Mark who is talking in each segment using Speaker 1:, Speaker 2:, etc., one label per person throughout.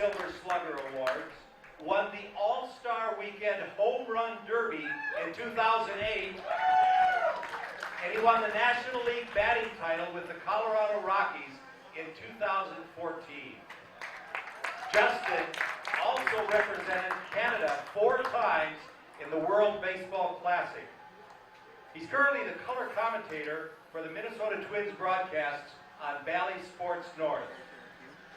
Speaker 1: Silver Slugger Awards, won the All-Star Weekend Home Run Derby in 2008, and he won the National League batting title with the Colorado Rockies in 2014. Justin also represented Canada 4 times in the World Baseball Classic. He's currently the color commentator for the Minnesota Twins broadcasts on Valley Sports North.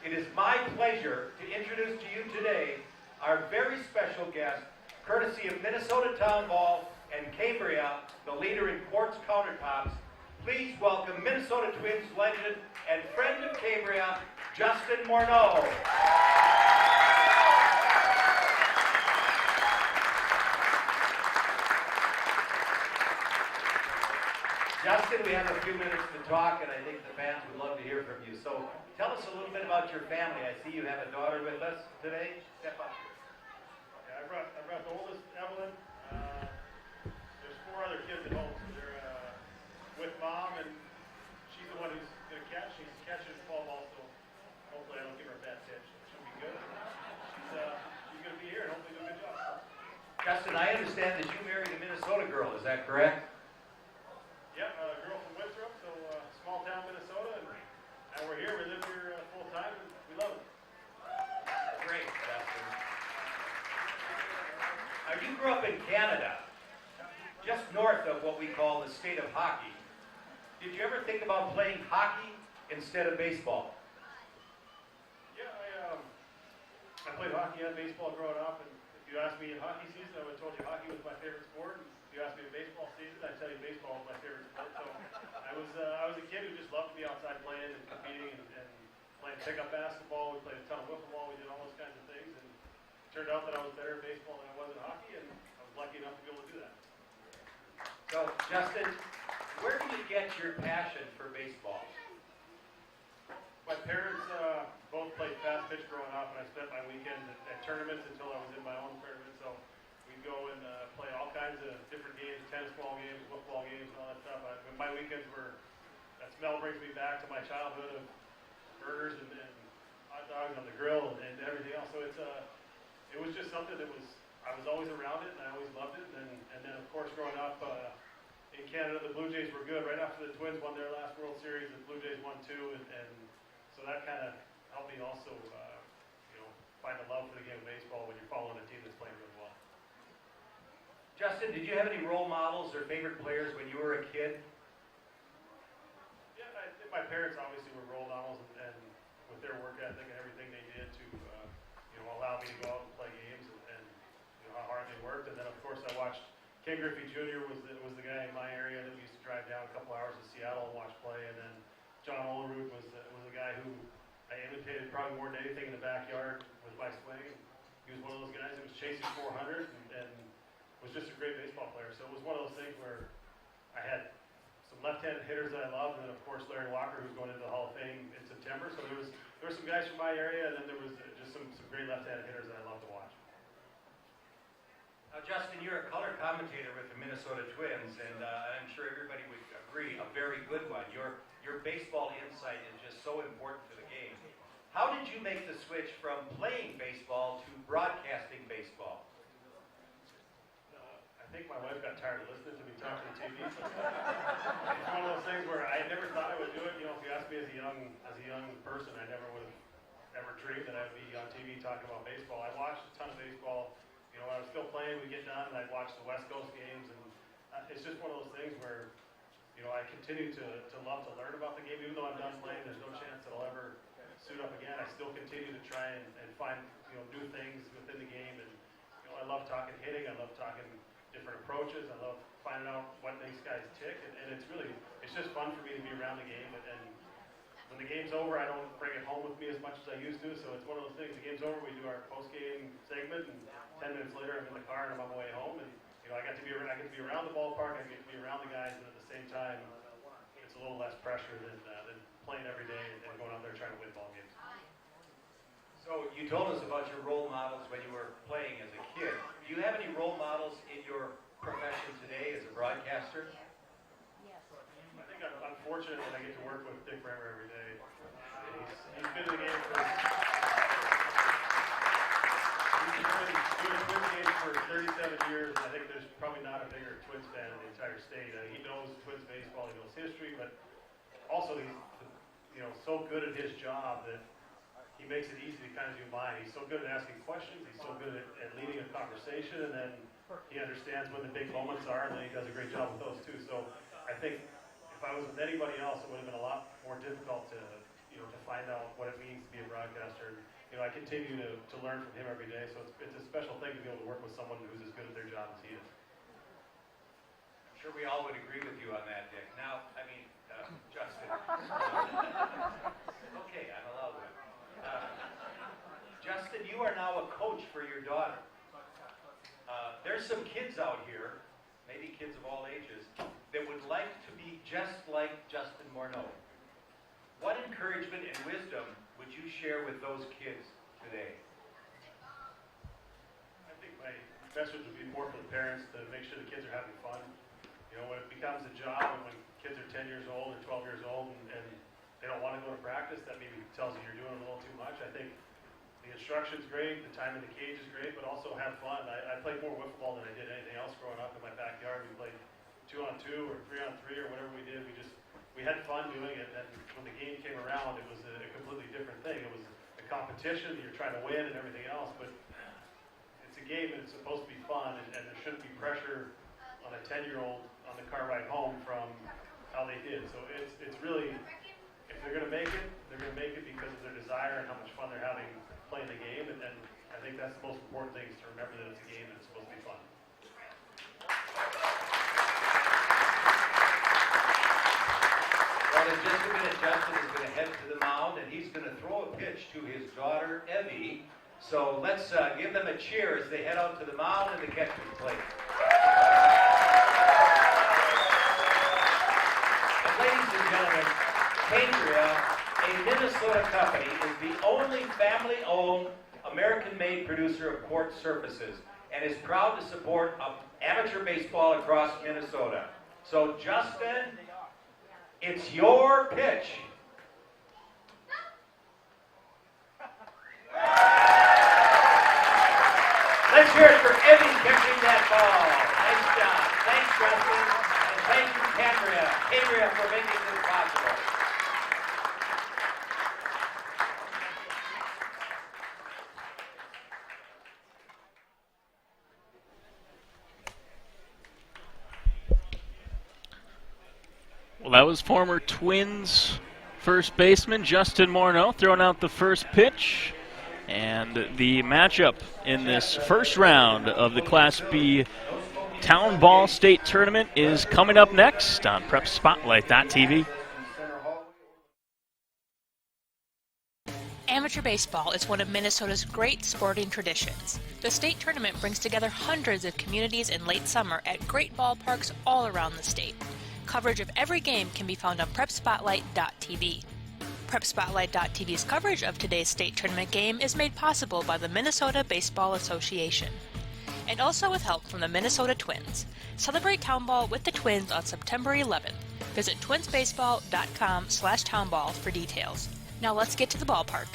Speaker 1: It is my pleasure to introduce to you today our very special guest, courtesy of Minnesota Town Ball and Cambria, the leader in quartz countertops. Please welcome Minnesota Twins legend and friend of Cambria, Justin Morneau. Justin, we have a few minutes to talk, and I think the fans would love to hear from you. So tell us a little bit about your family. I see you have a daughter with us today. Step up here.
Speaker 2: Yeah, I brought the oldest, Evelyn. There's 4 other kids at home, so they're with mom, and she's the one who's going to catch. She's catching the fall ball, so hopefully I don't give her a bad pitch. She'll be good. She's going to be here and hopefully do a good job.
Speaker 1: Justin, I understand that you married a Minnesota girl. Is that correct?
Speaker 2: Yep, a girl from Winthrop, so small town Minnesota, and we're here. We live here full time, and we love it.
Speaker 1: Great, Justin. You grew up in Canada, just north of what we call the state of hockey. Did you ever think about playing hockey instead of baseball?
Speaker 2: Yeah, I played hockey and baseball growing up, and if you asked me in hockey season, I would have told you hockey was my favorite sport. And if you asked me in baseball season, I'd tell you baseball was my favorite sport. So I was a kid who just loved to be outside playing and competing and playing pickup basketball. We played a ton of wiffle ball. We did all those kinds of things, and it turned out that I was better at baseball than I was at hockey, and I was lucky enough to be able to do that.
Speaker 1: So, Justin, where did you get your passion for baseball?
Speaker 2: My parents both played fast pitch growing up, and I spent my weekends at tournaments until I was in my own tournament. So we'd go and play all kinds of different games, tennis ball games, football games, and all that stuff. My weekends that smell brings me back to my childhood of burgers and hot dogs on the grill and everything else. So it was just something that I was always around it, and I always loved it. And then, of course, growing up in Canada, the Blue Jays were good. Right after the Twins won their last World Series, the Blue Jays won 2, and so that kind of helped me also, find a love for the game of baseball when you're following a team that's playing really well.
Speaker 1: Justin, did you have any role models or favorite players when you were a kid?
Speaker 2: Yeah, my parents obviously were role models, and with their work ethic and everything they did to, allow me to go out and play games, and how hard they worked. And then, of course, I watched Ken Griffey Jr. was the guy in my area that we used to drive down a couple hours to Seattle and watch play. And then John Olerud was a guy who I imitated probably more than anything in the backyard with my swing. He was one of those guys that was chasing 400 and was just a great baseball player. So it was one of those things where I had some left-handed hitters that I loved, and then of course Larry Walker, who's going into the Hall of Fame in September. So there were some guys from my area, and then there was just some great left-handed hitters that I loved to watch.
Speaker 1: Now, Justin, you're a color commentator with the Minnesota Twins, and I'm sure everybody would agree, a very good one. Your baseball insight is just so important to the game. How did you make the switch from playing baseball to broadcasting baseball?
Speaker 2: I think my wife got tired of listening to me talk on TV. It's one of those things where I never thought I would do it. If you asked me as a young person, I never would have ever dreamed that I'd be on TV talking about baseball. I watched a ton of baseball. When I was still playing, we'd get done, and I'd watch the West Coast games, and it's just one of those things where, I continue to love to learn about the game. Even though I'm done playing, there's no chance that I'll ever suit up again. I still continue to try and find, new things within the game, and, I love talking hitting, I love talking different approaches, I love finding out what makes guys tick, and it's just fun for me to be around the game, and when the game's over, I don't bring it home with me as much as I used to, so it's one of those things. The game's over, we do our post-game segment, and 10 minutes later, I'm in the car and I'm on my way home, and I get to be around the ballpark, I get to be around the guys, and at the same time, it's a little less pressure than playing every day and going out there trying to win ball games.
Speaker 1: So you told us about your role models when you were playing as a kid. Do you have any role models in your profession today as a broadcaster?
Speaker 2: I think I'm fortunate that I get to work with Dick Bremer every day. He's been in the game for been doing Twins games for 37 years, and I think there's probably not a bigger Twins fan in the entire state. He knows Twins baseball, he knows history, but also he's so good at his job that he makes it easy to kind of do mine. He's so good at asking questions, he's so good at leading a conversation, and then he understands when the big moments are, and then he does a great job with those too. So I think if I was with anybody else, it would have been a lot more difficult to find out what it means to be a broadcaster. I continue to learn from him every day, so it's a special thing to be able to work with someone who's as good at their job as he is.
Speaker 1: I'm sure we all would agree with you on that, Dick. Now, Justin. Okay, I'm allowed that. Justin, you are now a coach for your daughter. There's some kids out here, maybe kids of all ages, that would like to be just like Justin Morneau. What encouragement and wisdom would you share with those kids today?
Speaker 2: I think my message would be more for the parents to make sure the kids are having fun. When it becomes a job and when kids are 10 years old or 12 years old and they don't want to go to practice, that maybe tells you you're doing a little too much. I think the instruction's great, the time in the cage is great, but also have fun. I played more wiffle ball than I did anything else growing up in my backyard. We played 2-on-2 or 3-on-3 or whatever we did. We had fun doing it, and when the game came around, it was a completely different thing. It was a competition, you're trying to win and everything else, but it's a game and it's supposed to be fun, and there shouldn't be pressure on a 10-year-old on the car ride home from how they did. So it's really, if they're going to make it, they're going to make it because of their desire and how much fun they're having playing the game, and I think that's the most important thing, is to remember that it's a game and it's supposed to be fun.
Speaker 1: Well, in just a minute, Justin is going to head to the mound, and he's going to throw a pitch to his daughter, Evie. So let's give them a cheer as they head out to the mound and the catcher's plate. And ladies and gentlemen, Cambria, a Minnesota company, is the only family-owned, American-made producer of quartz surfaces and is proud to support amateur baseball across Minnesota. So, Justin, it's your pitch. Let's hear it for Evie catching that ball. Nice job. Thanks, Justin. And thank you, Cambria, for making this possible.
Speaker 3: Well, that was former Twins first baseman Justin Morneau throwing out the first pitch. And the matchup in this first round of the Class B Town Ball State Tournament is coming up next on PrepSpotlight.tv.
Speaker 4: Amateur baseball is one of Minnesota's great sporting traditions. The state tournament brings together hundreds of communities in late summer at great ballparks all around the state. Coverage of every game can be found on PrepSpotlight.tv. PrepSpotlight.tv's coverage of today's state tournament game is made possible by the Minnesota Baseball Association, and also with help from the Minnesota Twins. Celebrate Town Ball with the Twins on September 11th. Visit twinsbaseball.com/townball for details. Now let's get to the ballpark.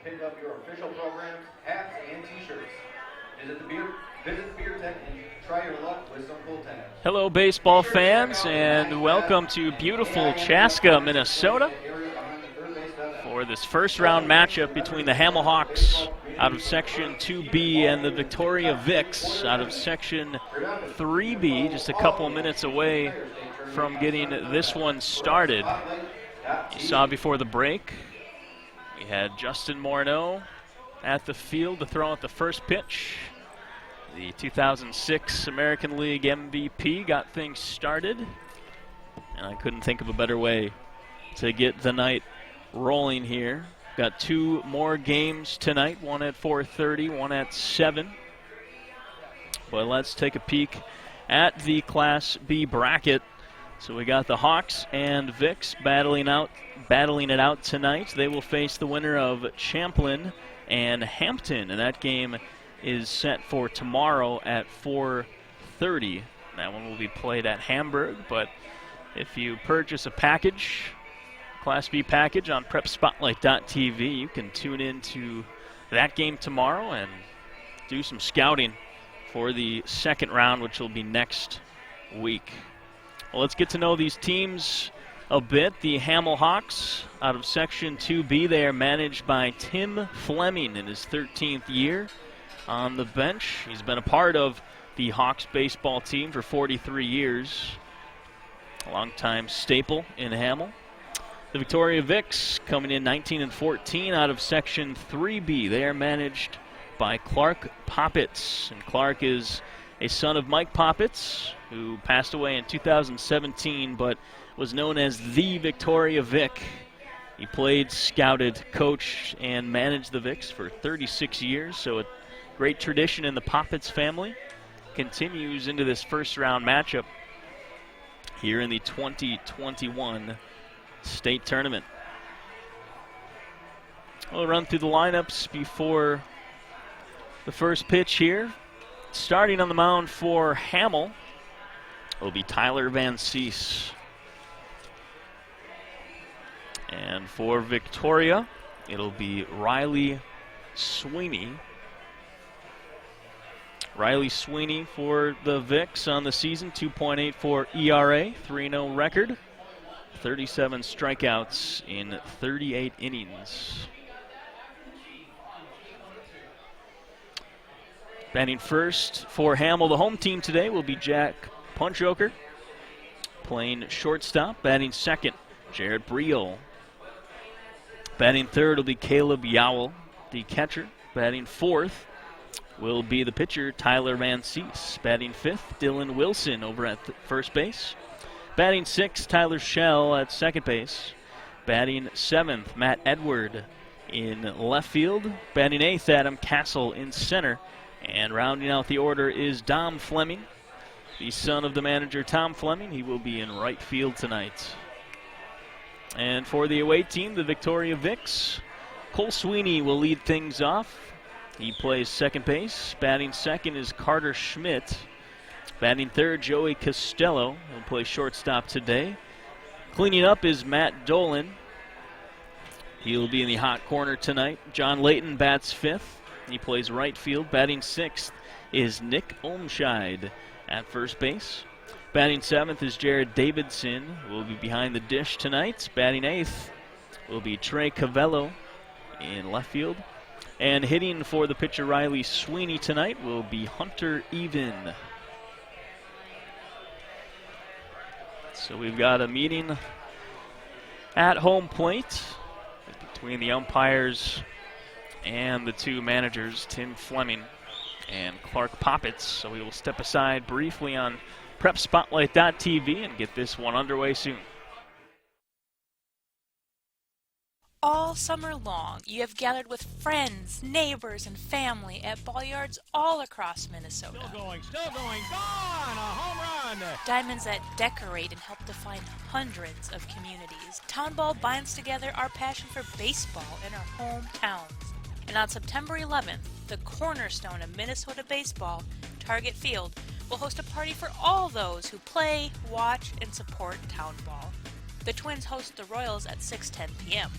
Speaker 1: Pick up your official programs, hats, and t-shirts. Visit the beer tent and try your luck with some pull tabs.
Speaker 3: Hello, baseball fans, and welcome to beautiful Chaska, Minnesota, for this first round matchup between the Hamel Hawks out of Section 2B and the Victoria Vics out of Section 3B, just a couple minutes away from getting this one started. You saw before the break, we had Justin Morneau at the field to throw out the first pitch. The 2006 American League MVP got things started, and I couldn't think of a better way to get the night rolling here. Got two more games tonight, one at 4:30, one at 7. But let's take a peek at the Class B bracket. So we got the Hawks and Vics battling it out tonight. They will face the winner of Champlin and Hampton, and that game is set for tomorrow at 4:30. That one will be played at Hamburg, but if you purchase a package, Class B package on PrepSpotlight.tv. You can tune in to that game tomorrow and do some scouting for the second round, which will be next week. Well, let's get to know these teams a bit. The Hamel Hawks out of Section 2B, they are managed by Tim Fleming in his 13th year on the bench. He's been a part of the Hawks baseball team for 43 years. A long-time staple in Hamel. The Victoria Vics coming in 19-14 out of Section 3B. They are managed by Clark Poppets. And Clark is a son of Mike Poppets, who passed away in 2017, but was known as the Victoria Vic. He played, scouted, coached, and managed the Vics for 36 years, so a great tradition in the Poppets family. Continues into this first-round matchup here in the 2021 state tournament. We'll run through the lineups before the first pitch here. Starting on the mound for Hamel will be Tyler Van Cease. And for Victoria, it'll be Riley Sweeney. Riley Sweeney for the Vics on the season, 2.84 ERA, 3-0 record, 37 strikeouts in 38 innings. Batting first for Hamel, the home team today, will be Jack Punchoker, playing shortstop. Batting second, Jared Briel. Batting third will be Caleb Yowell, the catcher. Batting fourth will be the pitcher, Tyler Van Cease. Batting fifth, Dylan Wilson over at first base. Batting sixth, Tyler Schell at second base. Batting seventh, Matt Edward in left field. Batting eighth, Adam Castle in center. And rounding out the order is Dom Fleming, the son of the manager, Tom Fleming. He will be in right field tonight. And for the away team, the Victoria Vics, Cole Sweeney will lead things off. He plays second base. Batting second is Carter Schmidt. Batting third, Joey Costello, who plays shortstop today. Cleaning up is Matt Dolan. He'll be in the hot corner tonight. John Layton bats fifth. He plays right field. Batting sixth is Nick Olmscheid at first base. Batting seventh is Jared Davidson, who will be behind the dish tonight. Batting eighth will be Trey Cavello in left field. And hitting for the pitcher Riley Sweeney tonight will be Hunter Even. So we've got a meeting at home plate between the umpires and the two managers, Tim Fleming and Clark Poppets. So we will step aside briefly on PrepSpotlight.tv and get this one underway soon.
Speaker 4: All summer long, you have gathered with friends, neighbors, and family at ball yards all across Minnesota.
Speaker 5: Still going, gone, a home run!
Speaker 4: Diamonds that decorate and help define hundreds of communities. Town Ball binds together our passion for baseball in our hometowns. And on September 11th, the cornerstone of Minnesota baseball, Target Field, will host a party for all those who play, watch, and support Town Ball. The Twins host the Royals at 6:10 p.m.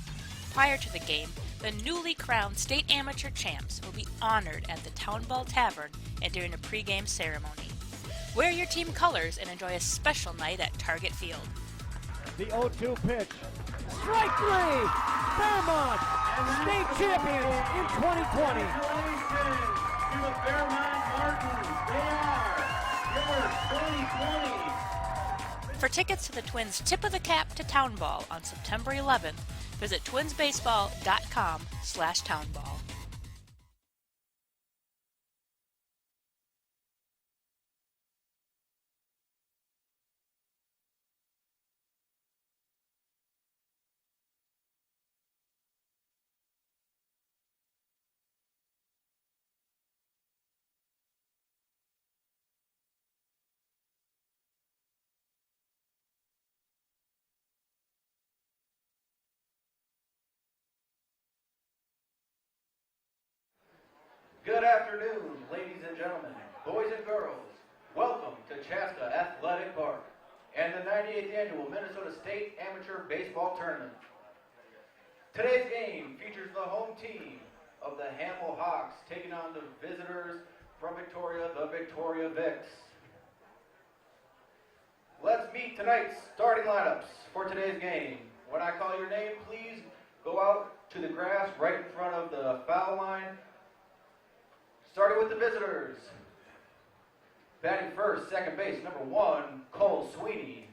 Speaker 4: Prior to the game, the newly crowned state amateur champs will be honored at the Town Ball Tavern and during a pregame ceremony. Wear your team colors and enjoy a special night at Target Field.
Speaker 5: The 0-2 pitch. Strike three! Fairmont, state champions in 2020.
Speaker 6: Congratulations to the Fairmont Martins. They are your 2020.
Speaker 4: For tickets to the Twins' Tip of the Cap to Town Ball on September 11th, visit twinsbaseball.com/townball.
Speaker 1: Good afternoon, ladies and gentlemen, boys and girls. Welcome to Chaska Athletic Park and the 98th Annual Minnesota State Amateur Baseball Tournament. Today's game features the home team of the Hamel Hawks taking on the visitors from Victoria, the Victoria Vics. Let's meet tonight's starting lineups for today's game. When I call your name, please go out to the grass right in front of the foul line. Starting with the visitors. Batting first, second base, number 1, Cole Sweeney.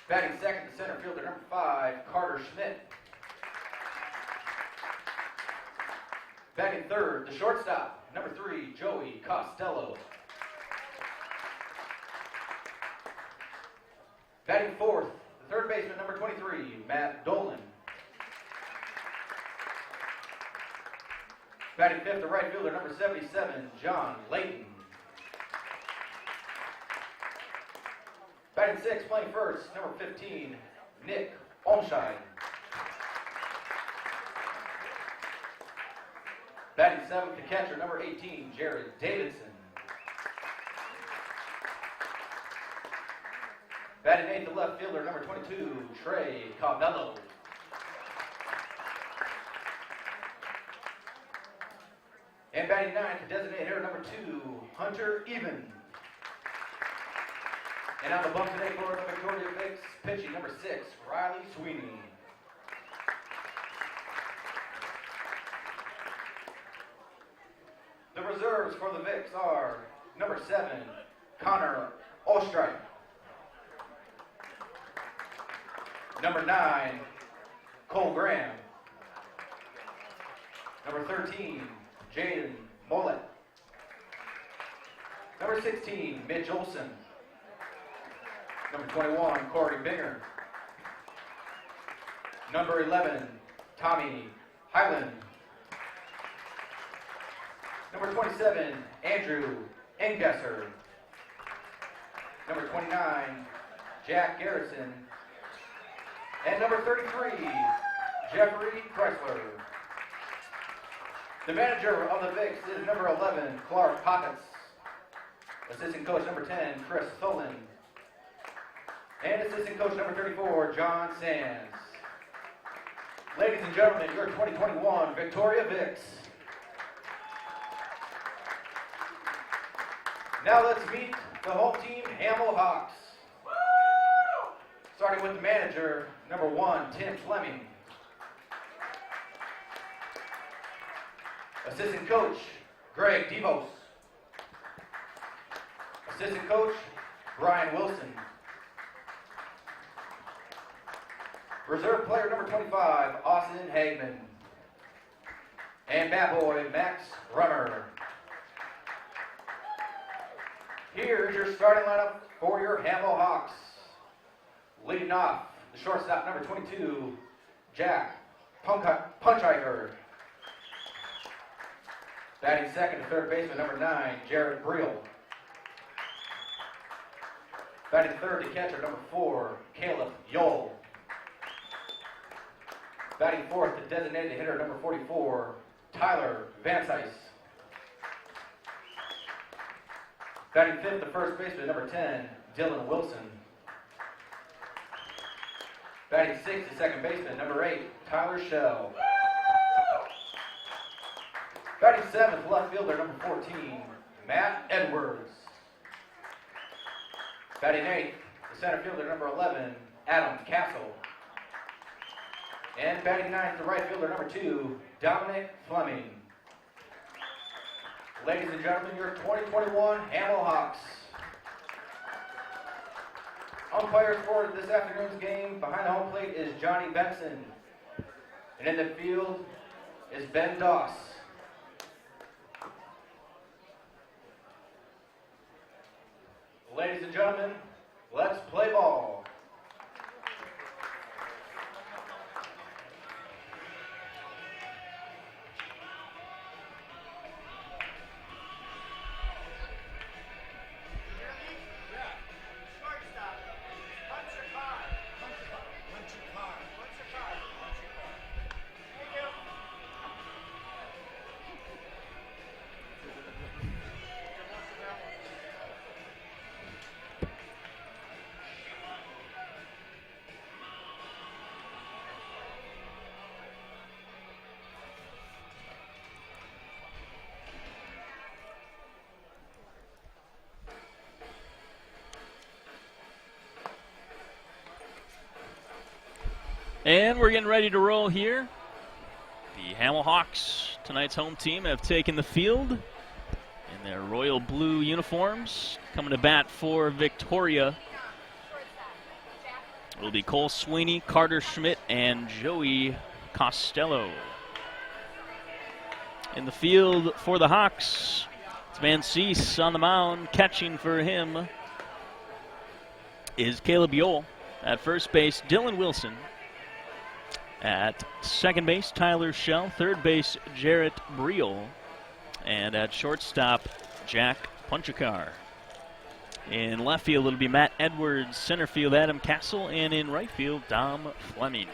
Speaker 1: Batting second, the center fielder, number 5, Carter Schmidt. Batting third, the shortstop, number 3, Joey Costello. Batting fourth, the third baseman, number 23, Matt Dolan. Batting fifth, the right fielder, number 77, John Layton. Batting sixth, playing first, number 15, Nick Olmscheid. Batting seventh, the catcher, number 18, Jared Davidson. Batting eighth, the left fielder, number 22, Trey Cavello. And batting ninth, the designated hitter, number 2, Hunter Even. And on the bump today for the Victoria Vics, pitching number 6, Riley Sweeney. The reserves for the Vics are number 7, Connor Ostreich. Number 9, Cole Graham. Number 13, Jaden Mollett. Number 16, Mitch Olson. Number 21, Corey Binger. Number 11, Tommy Hyland. Number 27, Andrew Engesser. Number 29, Jack Garrison. And number 33, Jeffrey Chrysler. The manager of the Vics is number 11, Clark Pockets. Assistant coach number 10, Chris Tholen. And assistant coach number 34, John Sands. Ladies and gentlemen, your 2021 Victoria Vics. Now let's meet the home team, Hamel Hawks. Starting with the manager, number 1, Tim Fleming. Assistant coach, Greg Devos. Assistant coach, Brian Wilson. Reserve player number 25, Austin Hagman. And bat boy, Max Rummer. Here's your starting lineup for your Hamel Hawks. Leading off, the shortstop, number 22, Jack Punchhiker. Batting second, the third baseman, number 9, Jared Briel. Batting third, the catcher, number 4, Caleb Yole. Batting fourth, the designated hitter, number 44, Tyler Van Sice. Batting fifth, the first baseman, number 10, Dylan Wilson. Batting sixth, the second baseman, number 8, Tyler Shell. Batting seventh, left fielder, number 14, Matt Edwards. Batting eighth, the center fielder, number 11, Adam Castle. And batting ninth, the right fielder, number 2, Dominic Fleming. Ladies and gentlemen, your 2021 Hamel Hawks. Umpires for this afternoon's game behind the home plate is Johnny Benson. And in the field is Ben Doss. Ladies and gentlemen, let's play ball.
Speaker 3: And we're getting ready to roll here. The Hamel Hawks, tonight's home team, have taken the field in their royal blue uniforms. Coming to bat for Victoria will be Cole Sweeney, Carter Schmidt, and Joey Costello. In the field for the Hawks, it's Van Cease on the mound. Catching for him is Caleb Yole. At first base, Dylan Wilson. At second base, Tyler Schell. Third base, Jarrett Briel. And at shortstop, Jack Punchakar. In left field, it'll be Matt Edwards. Center field, Adam Castle. And in right field, Dom Fleming.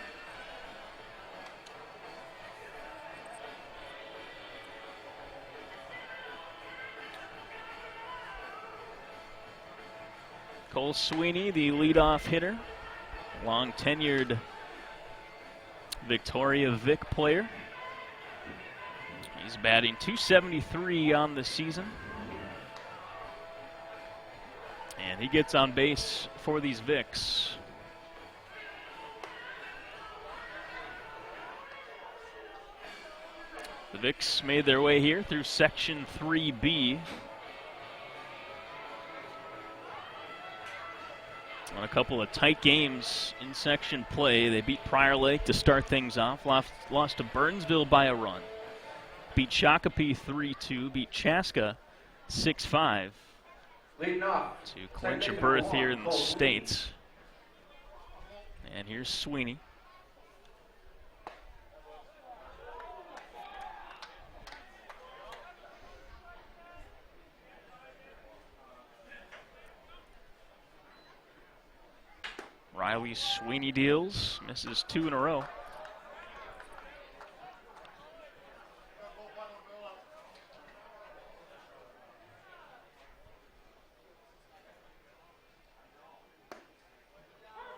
Speaker 3: Cole Sweeney, the leadoff hitter. Long-tenured Victoria Vic player. He's batting .273 on the season. And he gets on base for these Vics. The Vics made their way here through Section 3B. On a couple of tight games in section play. They beat Prior Lake to start things off. Lost to Burnsville by a run. Beat Shakopee 3-2. Beat Chaska 6-5.
Speaker 1: Leading off.
Speaker 3: To clinch a berth here in the States. And here's Sweeney. Riley Sweeney deals, misses 2 in a row.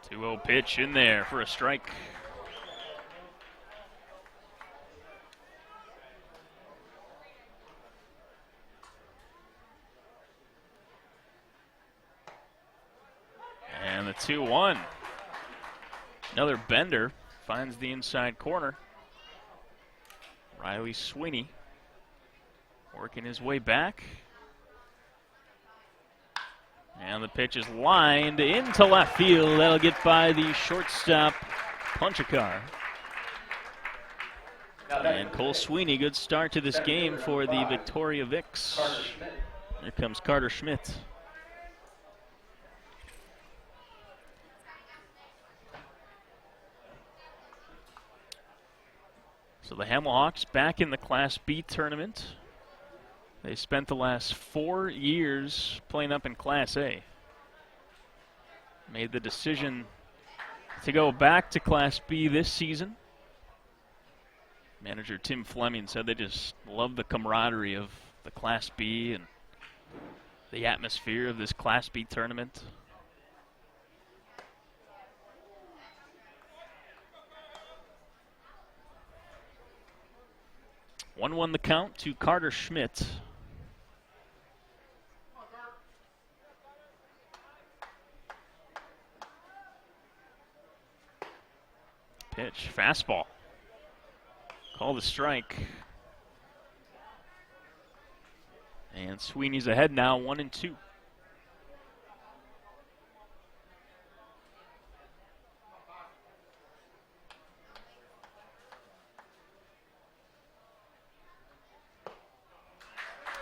Speaker 3: Two-0 pitch in there for a strike. And the 2-1. Another bender finds the inside corner. Riley Sweeney working his way back. And the pitch is lined into left field. That'll get by the shortstop, Punchakar. And Cole Sweeney, good start to this game for the Victoria Vics. Here comes Carter Schmidt. So the Hamel Hawks back in the Class B tournament. They spent the last 4 years playing up in Class A. Made the decision to go back to Class B this season. Manager Tim Fleming said they just love the camaraderie of the Class B and the atmosphere of this Class B tournament. 1-1 the count to Carter Schmidt. Pitch, fastball. Call the strike. And Sweeney's ahead now, 1-2.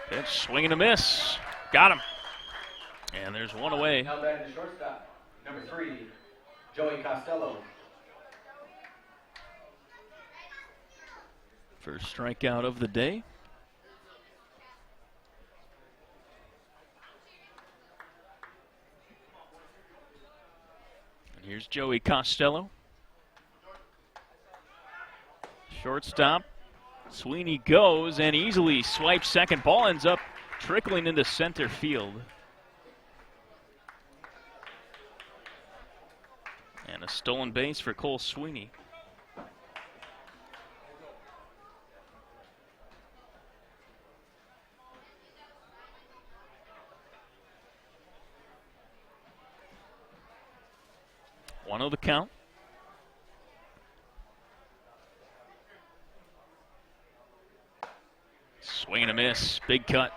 Speaker 3: Pitch, swing and a miss. Got him. And there's one away.
Speaker 1: Now batting the shortstop, number 3, Joey Costello.
Speaker 3: First strikeout of the day. And here's Joey Costello. Shortstop. Sweeney goes and easily swipes second. Ball ends up trickling into center field. And a stolen base for Cole Sweeney. One of the count. Swing and a miss. Big cut.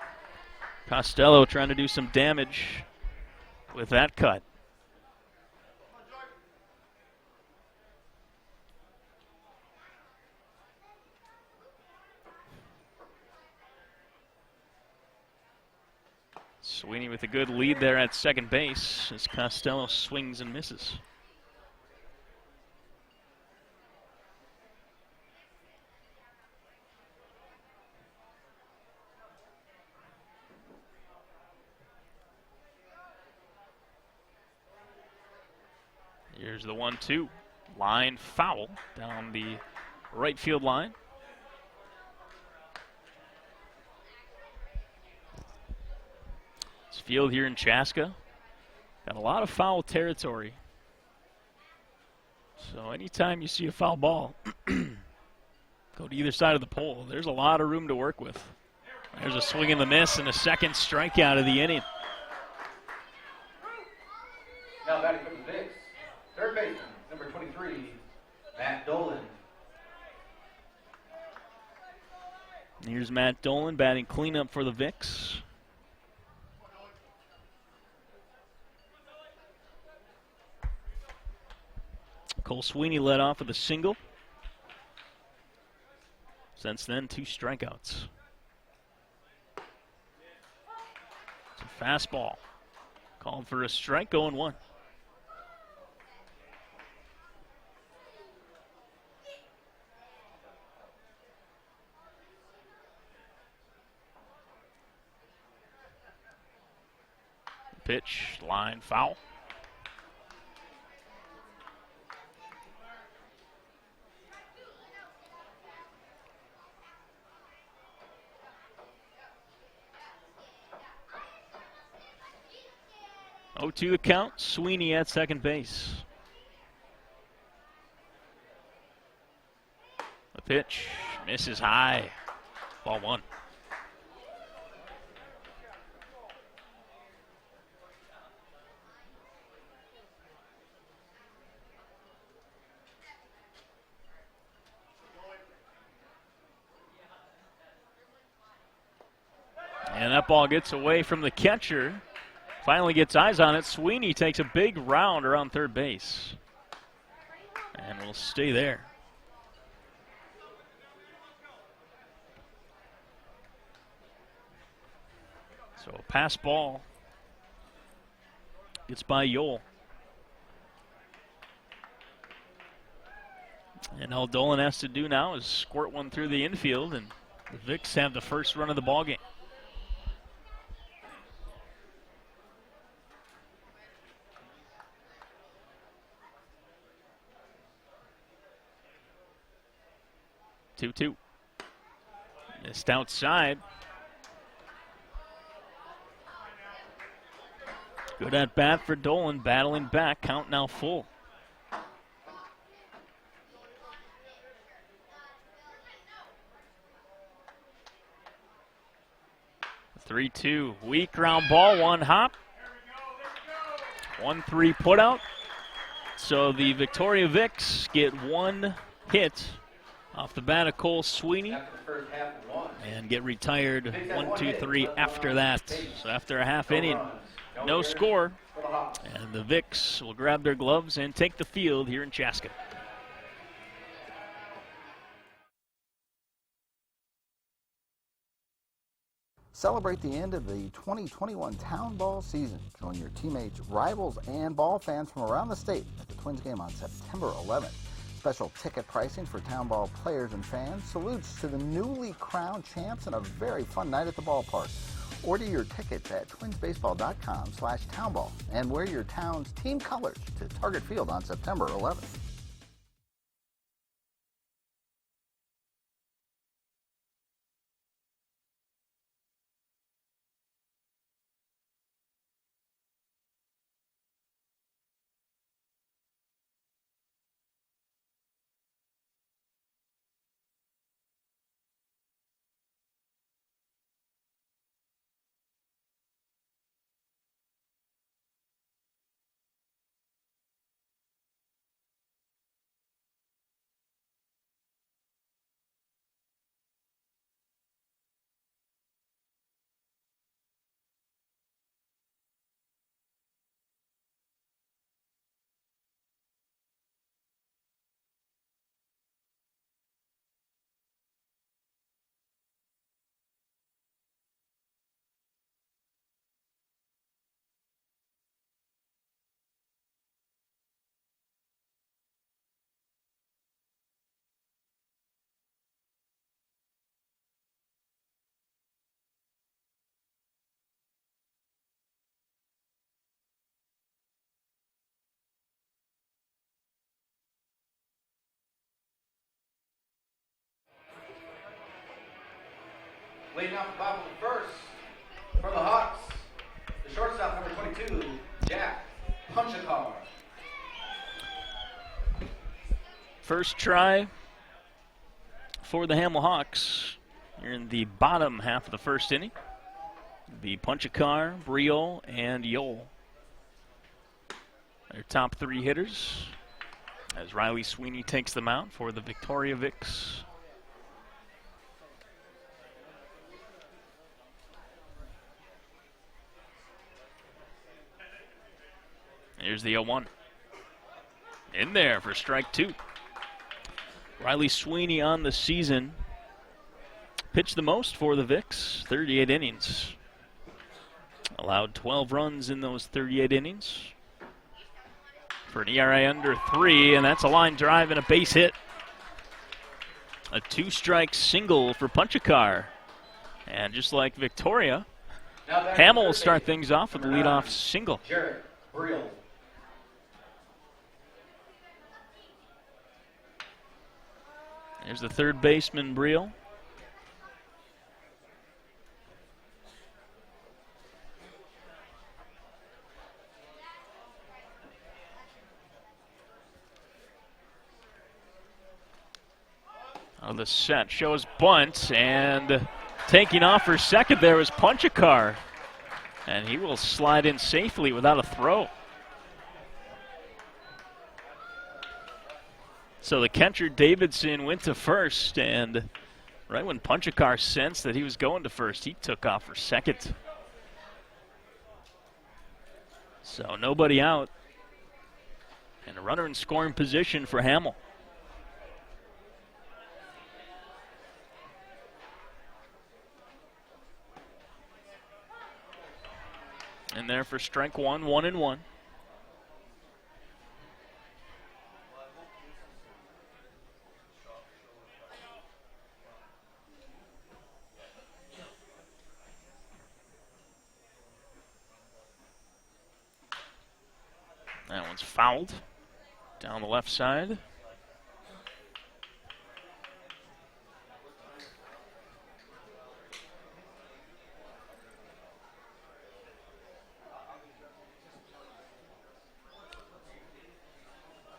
Speaker 3: Costello trying to do some damage with that cut. Sweeney with a good lead there at second base as Costello swings and misses. Here's the 1-2. Line foul down the right field line. This field here in Chaska got a lot of foul territory. So anytime you see a foul ball, go to either side of the pole. There's a lot of room to work with. There's a swing and a miss and a second strikeout of the inning.
Speaker 1: Now batting for the Vicks, third baseman, number 23, Matt Dolan.
Speaker 3: Here's Matt Dolan batting cleanup for the Vicks. Cole Sweeney led off with a single. Since then, 2 strikeouts. It's a fastball. Called for a strike, 0-1. Pitch, line foul. Oh, 2 the count. Sweeney at second base. The pitch misses high. Ball 1. And that ball gets away from the catcher. Finally gets eyes on it. Sweeney takes a big round around third base. And will stay there. So a pass ball gets by Yole. And all Dolan has to do now is squirt one through the infield, and the Vicks have the first run of the ball game. Two. Missed outside. Good at bat for Dolan, battling back. Count now full. 3-2. Weak ground ball, 1 hop. 1-3 put out. So the Victoria Vicks get 1 hit off the bat of Cole Sweeney and get retired 1-2-3 after that. So after a half inning, no score, and the Vicks will grab their gloves and take the field here in Chaska.
Speaker 7: Celebrate the end of the 2021 Town Ball season. Join your teammates, rivals, and ball fans from around the state at the Twins game on September 11th. Special ticket pricing for Town Ball players and fans. Salutes to the newly crowned champs and a very fun night at the ballpark. Order your tickets at twinsbaseball.com/townball and wear your town's team colors to Target Field on September 11th.
Speaker 1: Leading off the top of the first for the Hawks, the shortstop, number 22, Jack Punchakar.
Speaker 3: First try for the Hamel Hawks. Here in the bottom half of the first inning. The Punchakar, Briol, and Yole. Their top three hitters as Riley Sweeney takes them out for the Victoria Vics. Here's the 0-1. In there for strike two. Riley Sweeney on the season pitched the most for the Vics, 38 innings. Allowed 12 runs in those 38 innings for an ERA under 3, and that's a line drive and a base hit. A two-strike single for Punchakar. And just like Victoria, Hamel will start things off with a leadoff single.
Speaker 1: Jared Briel.
Speaker 3: There's the third baseman, Briel. On the set, shows bunt, and taking off for second there was Punchakar. And he will slide in safely without a throw. So the catcher, Davidson, went to first, and right when Punchakar sensed that he was going to first, he took off for second. So nobody out, and a runner in scoring position for Hamel. In there for strike one, 1-1. That one's fouled down the left side.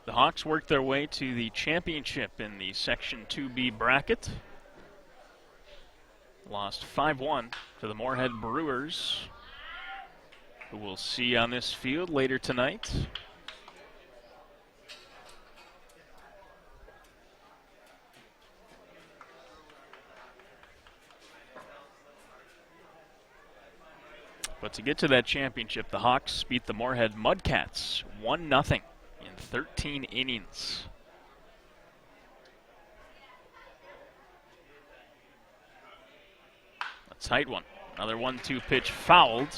Speaker 3: The Hawks worked their way to the championship in the Section 2B bracket. Lost 5-1 to the Moorhead Brewers, who we'll see on this field later tonight. But to get to that championship, the Hawks beat the Moorhead Mudcats 1-0 in 13 innings. A tight one. Another 1-2 pitch fouled.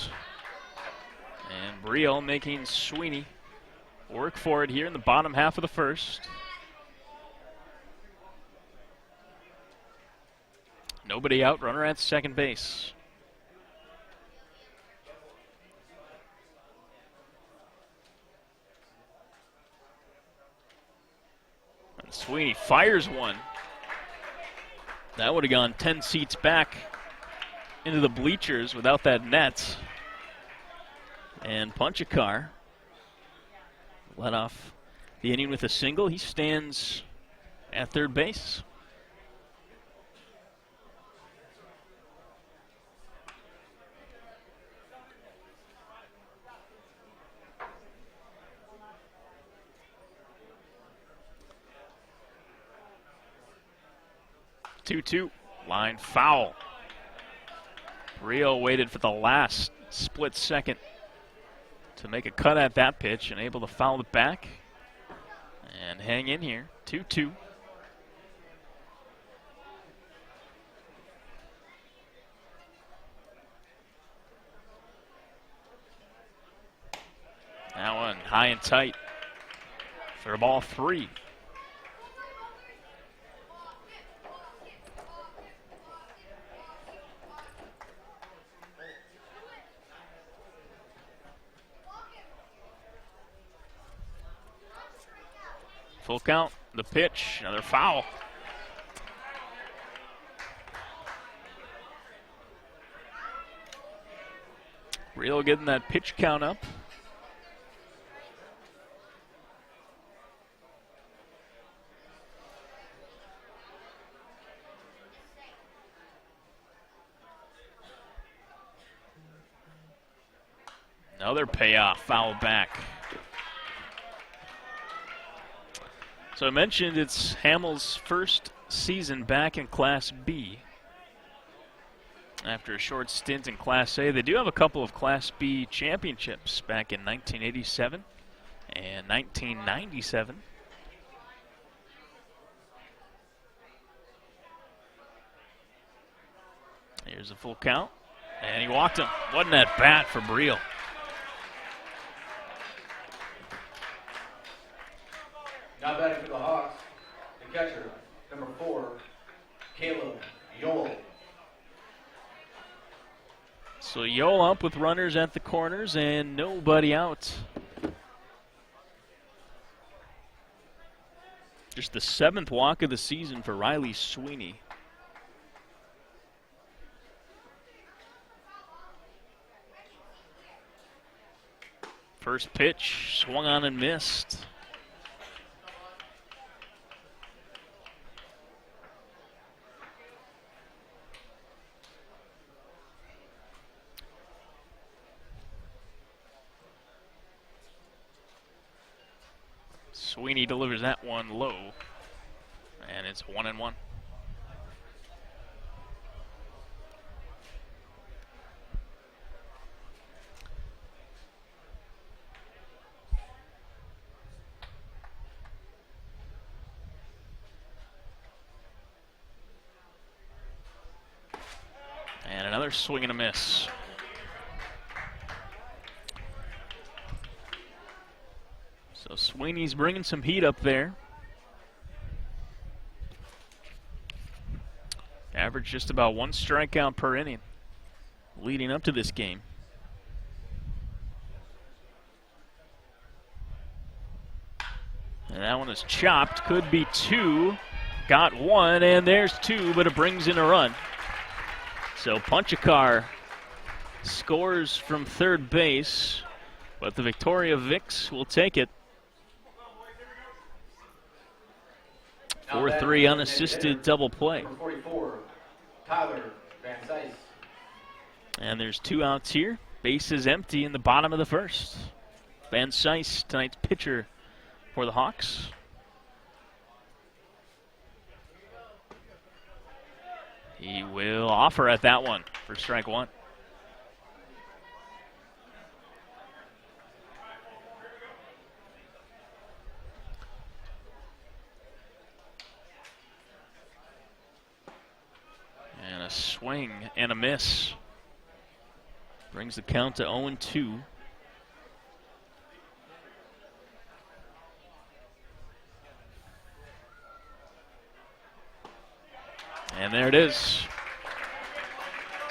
Speaker 3: And Briel making Sweeney work for it here in the bottom half of the first. Nobody out, runner at second base. And Sweeney fires one. That would have gone 10 seats back into the bleachers without that net. And Punchakar led off the inning with a single. He stands at third base. Two-two, line foul. Rio waited for the last split second to make a cut at that pitch and able to foul it back and hang in here. 2-2. That one high and tight for ball 3. Full count, the pitch, another foul. Briel getting that pitch count up. Another payoff, foul back. So I mentioned it's Hamel's first season back in Class B. After a short stint in Class A, they do have a couple of Class B championships back in 1987 and 1997. Here's a full count, and he walked him. Wasn't that bat for Briel?
Speaker 1: Now batting for the Hawks, the catcher, number 4, Caleb Yoel.
Speaker 3: So Yoel up with runners at the corners and nobody out. Just the 7th walk of the season for Riley Sweeney. First pitch, swung on and missed. Sweeney delivers that one low, and it's 1-1. And another swing and a miss. So Sweeney's bringing some heat up there. Average just about 1 strikeout per inning leading up to this game. And that one is chopped. Could be 2. Got 1, and there's 2, but it brings in a run. So Punchakar scores from third base, but the Victoria Vics will take it. 4-3 unassisted double play.
Speaker 1: Number 44, Tyler Van Zeiss.
Speaker 3: And there's 2 outs here. Base is empty in the bottom of the first. Van Zeiss, tonight's pitcher for the Hawks. He will offer at that one for strike 1. And a swing and a miss. Brings the count to 0-2. And there it is.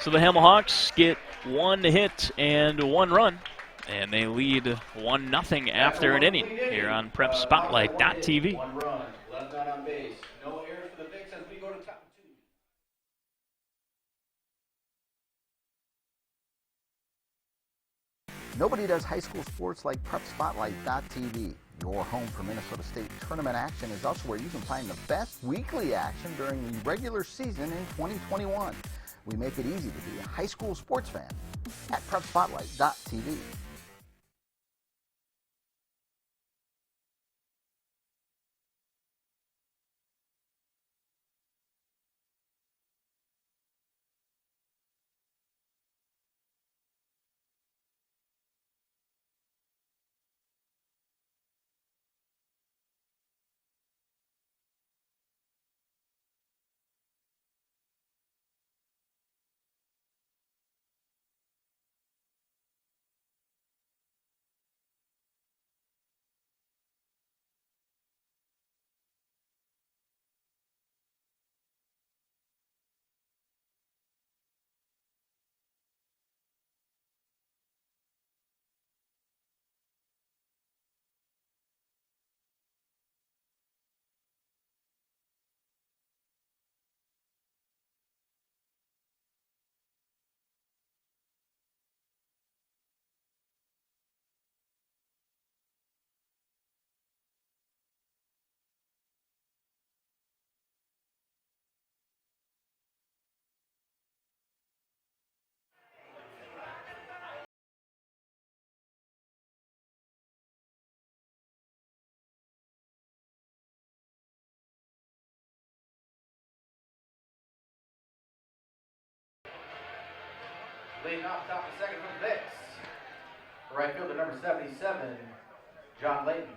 Speaker 3: So the Hamel Hawks get 1 hit and 1 run, and they lead 1-0 after an inning here on PrepSpotlight.tv.
Speaker 1: 1 run, left man on base. No errors for the Vics as we go to top 2.
Speaker 7: Nobody does high school sports like PrepSpotlight.tv. Your home for Minnesota State tournament action is also where you can find the best weekly action during the regular season in 2021. We make it easy to be a high school sports fan at PrepSpotlight.tv.
Speaker 1: Leading off top of second from Vicks. Right fielder number 77, John Layton.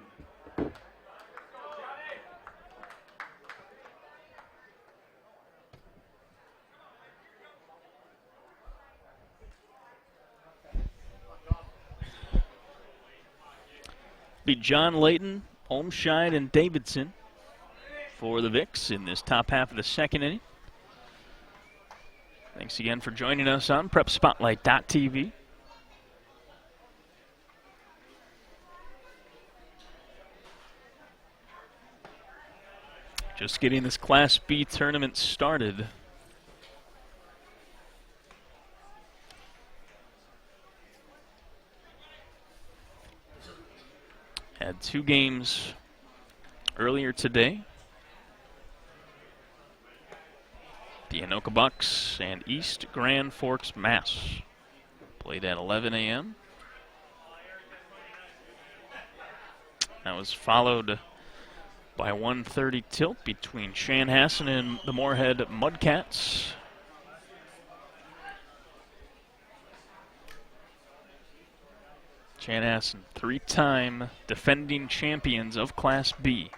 Speaker 3: Be John Layton, Olmscheid, and Davidson for the Vicks in this top half of the second inning. Thanks again for joining us on PrepSpotlight.tv. Just getting this Class B tournament started. Had 2 games earlier today. The Anoka Bucks and East Grand Forks, Mass. Played at 11 a.m. That was followed by 1:30 tilt between Chanhassen and the Moorhead Mudcats. Chanhassen, 3-time defending champions of Class B.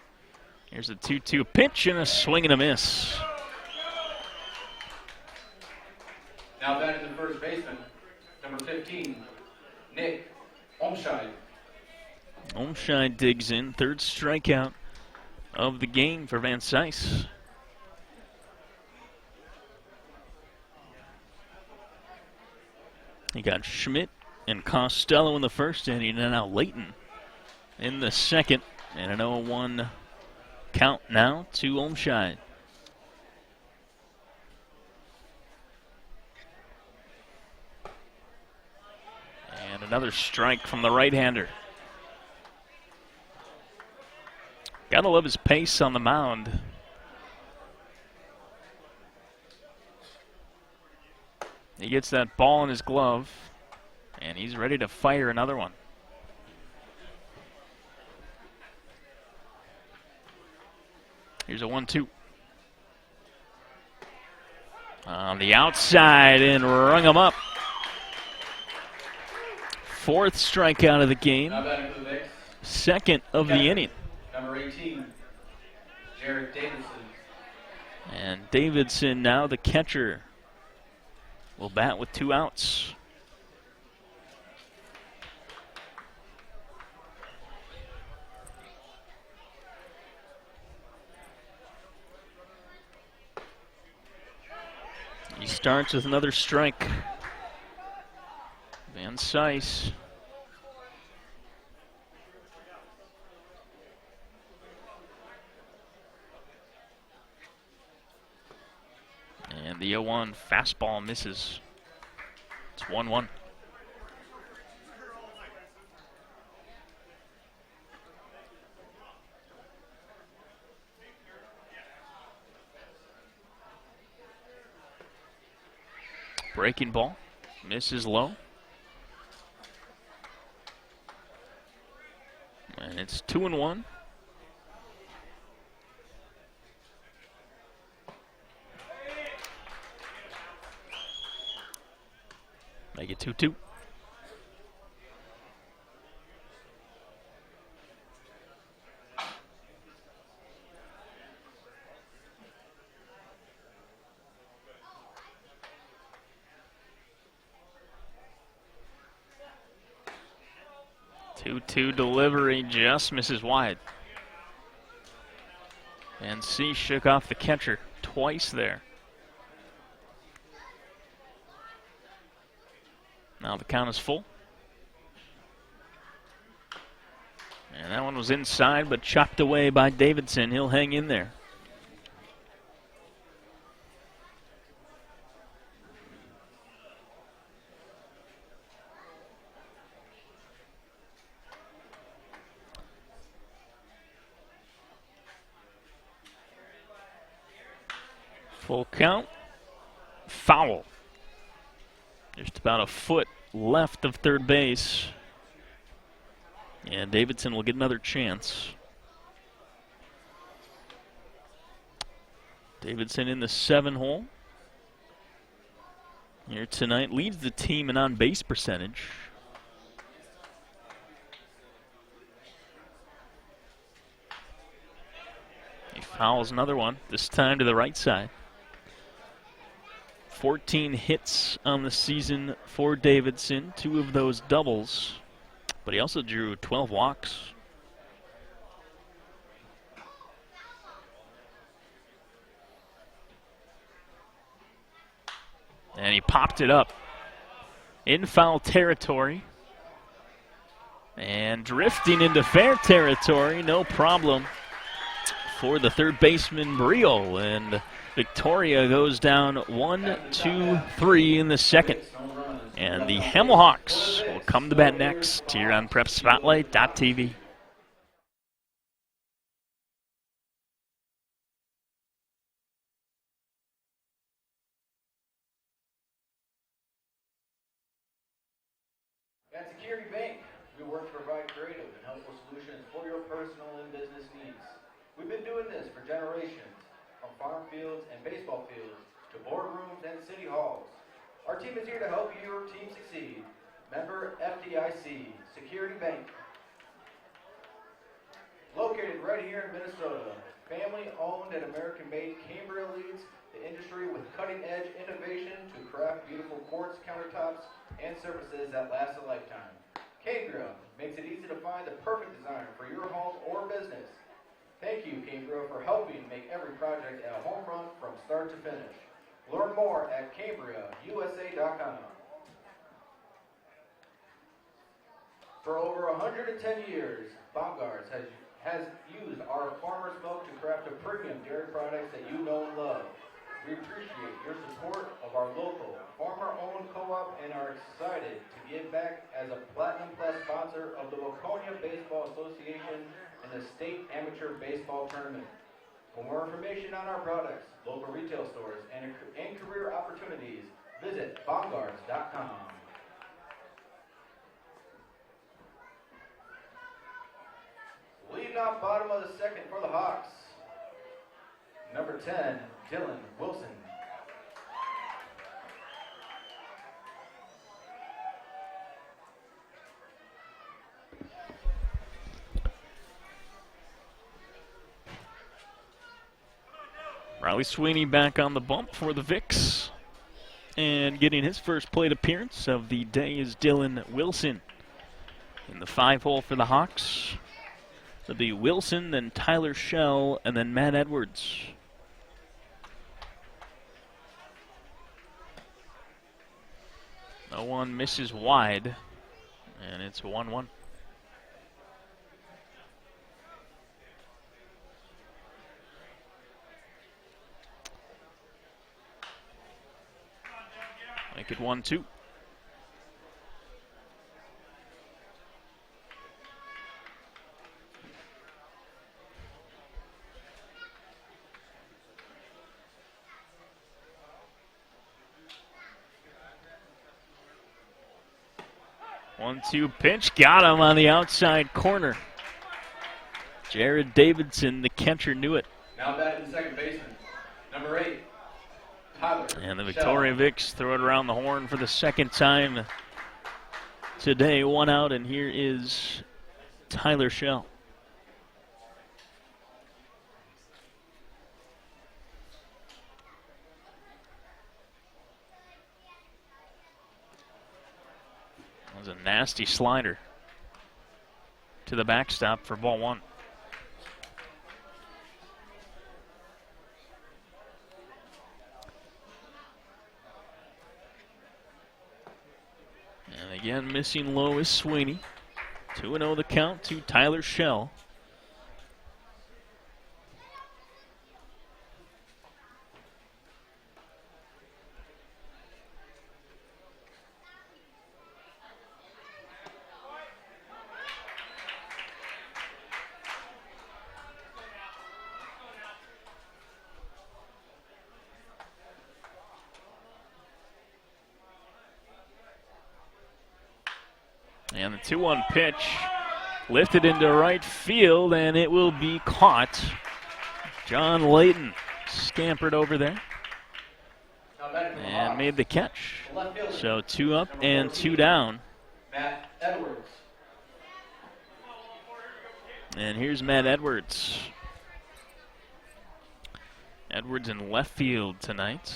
Speaker 3: Here's a 2-2 pitch and a swing and a miss.
Speaker 1: Now batting the first baseman, number 15, Nick Olmscheid.
Speaker 3: Olmscheid digs in, 3rd strikeout of the game for Van Cise. He got Schmidt and Costello in the first inning, and now Layton in the second. And an 0-1 count now to Olmscheid. And another strike from the right-hander. Gotta love his pace on the mound. He gets that ball in his glove, and he's ready to fire another one. Here's a 1-2. On the outside and rung him up. 4th strikeout of the game. Second of the inning.
Speaker 1: Number 18, Jared Davidson.
Speaker 3: And Davidson, now the catcher, will bat with 2 outs. He starts with another strike. Van Cise. And the 0-1 fastball misses. It's 1-1. Breaking ball. Misses low. And it's 2-1. Make it 2-2. Two delivery just misses wide. And C shook off the catcher twice there. Now the count is full. And that one was inside, but chopped away by Davidson. He'll hang in there. Full count. Foul. Just about a foot left of third base. And Davidson will get another chance. Davidson in the 7 hole. here tonight. Leads the team in on-base percentage. He fouls another one, this time to the right side. 14 hits on the season for Davidson, 2 of those doubles, but he also drew 12 walks. And he popped it up in foul territory. And drifting into fair territory, no problem for the third baseman, Brio. And Victoria goes down 1-2-3 in the second. And the Hamel Hawks will come to bat next here on PrepSpotlight.tv.
Speaker 8: At Security Bank, we work to provide creative and helpful solutions for your personal and business needs. We've been doing this for generations, from farm fields and baseball fields to boardrooms and city halls. Our team is here to help your team succeed. Member FDIC, Security Bank. Located right here in Minnesota, family-owned and American-made, Cambria leads the industry with cutting-edge innovation to craft beautiful quartz countertops and surfaces that last a lifetime. Cambria makes it easy to find the perfect design for your home or business. Thank you, Cambria, for helping make every project a home run from start to finish. Learn more at CambriaUSA.com. For over 110 years, Baumgart's has used our farmer's milk to craft a premium dairy products that you know and love. We appreciate your support of our local farmer-owned co-op and are excited to give back as a Platinum Plus sponsor of the Waconia Baseball Association and the State Amateur Baseball Tournament. For more information on our products, local retail stores, and career opportunities, visit Baumgarts.com. Leading off bottom of the second for the Hawks, number 10, Dylan Wilson.
Speaker 3: Riley Sweeney back on the bump for the Vicks. And getting his first plate appearance of the day is Dylan Wilson. In the 5-hole for the Hawks, it'll be Wilson, then Tyler Schell, and then Matt Edwards. No one misses wide, and it's 1-1. Make it 1-2. One-two pitch, got him on the outside corner. Jared Davidson, the catcher, knew it.
Speaker 8: Now batting second baseman, number 8, Tyler.
Speaker 3: And the Victoria Vicks throw it around the horn for the second time today. 1 out, and here is Tyler Schell. That was a nasty slider to the backstop for ball 1. And again, missing low is Sweeney. 2-0 the count to Tyler Schell. And the 2-1 pitch lifted into right field, and it will be caught. John Layton scampered over there.
Speaker 8: Now
Speaker 3: and made the catch.
Speaker 8: Left fielder.
Speaker 3: So 2 up
Speaker 8: Number
Speaker 3: and
Speaker 8: 14,
Speaker 3: 2 down.
Speaker 8: Matt Edwards.
Speaker 3: And here's Matt Edwards. Edwards in left field tonight.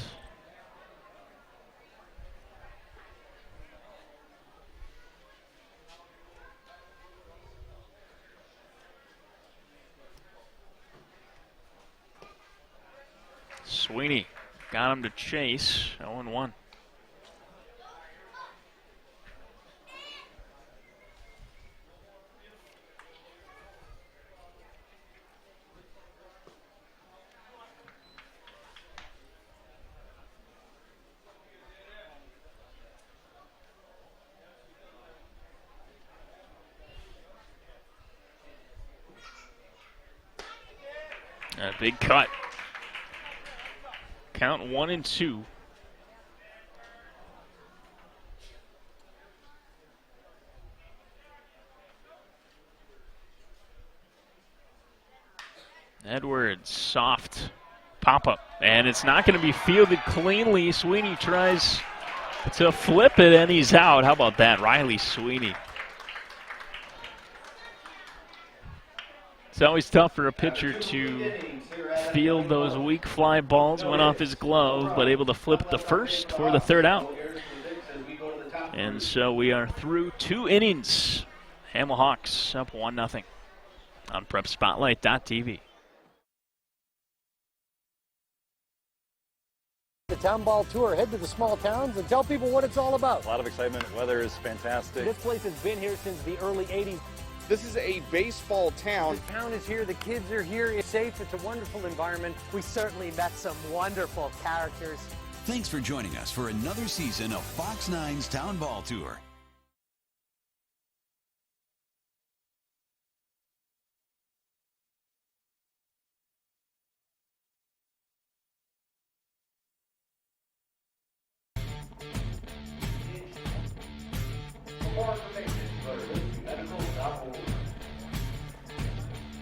Speaker 3: Sweeney got him to chase. 0-1. A big cut. Count 1-2. Edwards, soft pop-up. And it's not going to be fielded cleanly. Sweeney tries to flip it, and he's out. How about that? Riley Sweeney. It's always tough for a pitcher to field those weak fly balls. Went off his glove, but able to flip the first for the third out. And so we are through 2 innings. Hamel Hawks up 1-0 on PrepSpotlight.tv.
Speaker 5: The Town Ball Tour. Head to the small towns and tell people what it's all about.
Speaker 9: A lot of excitement. Weather is fantastic.
Speaker 5: This place has been here since the early 80s.
Speaker 10: This is a baseball town.
Speaker 5: The town is here. The kids are here. It's safe. It's a wonderful environment. We certainly met some wonderful characters.
Speaker 11: Thanks for joining us for another season of Fox 9's Town Ball Tour.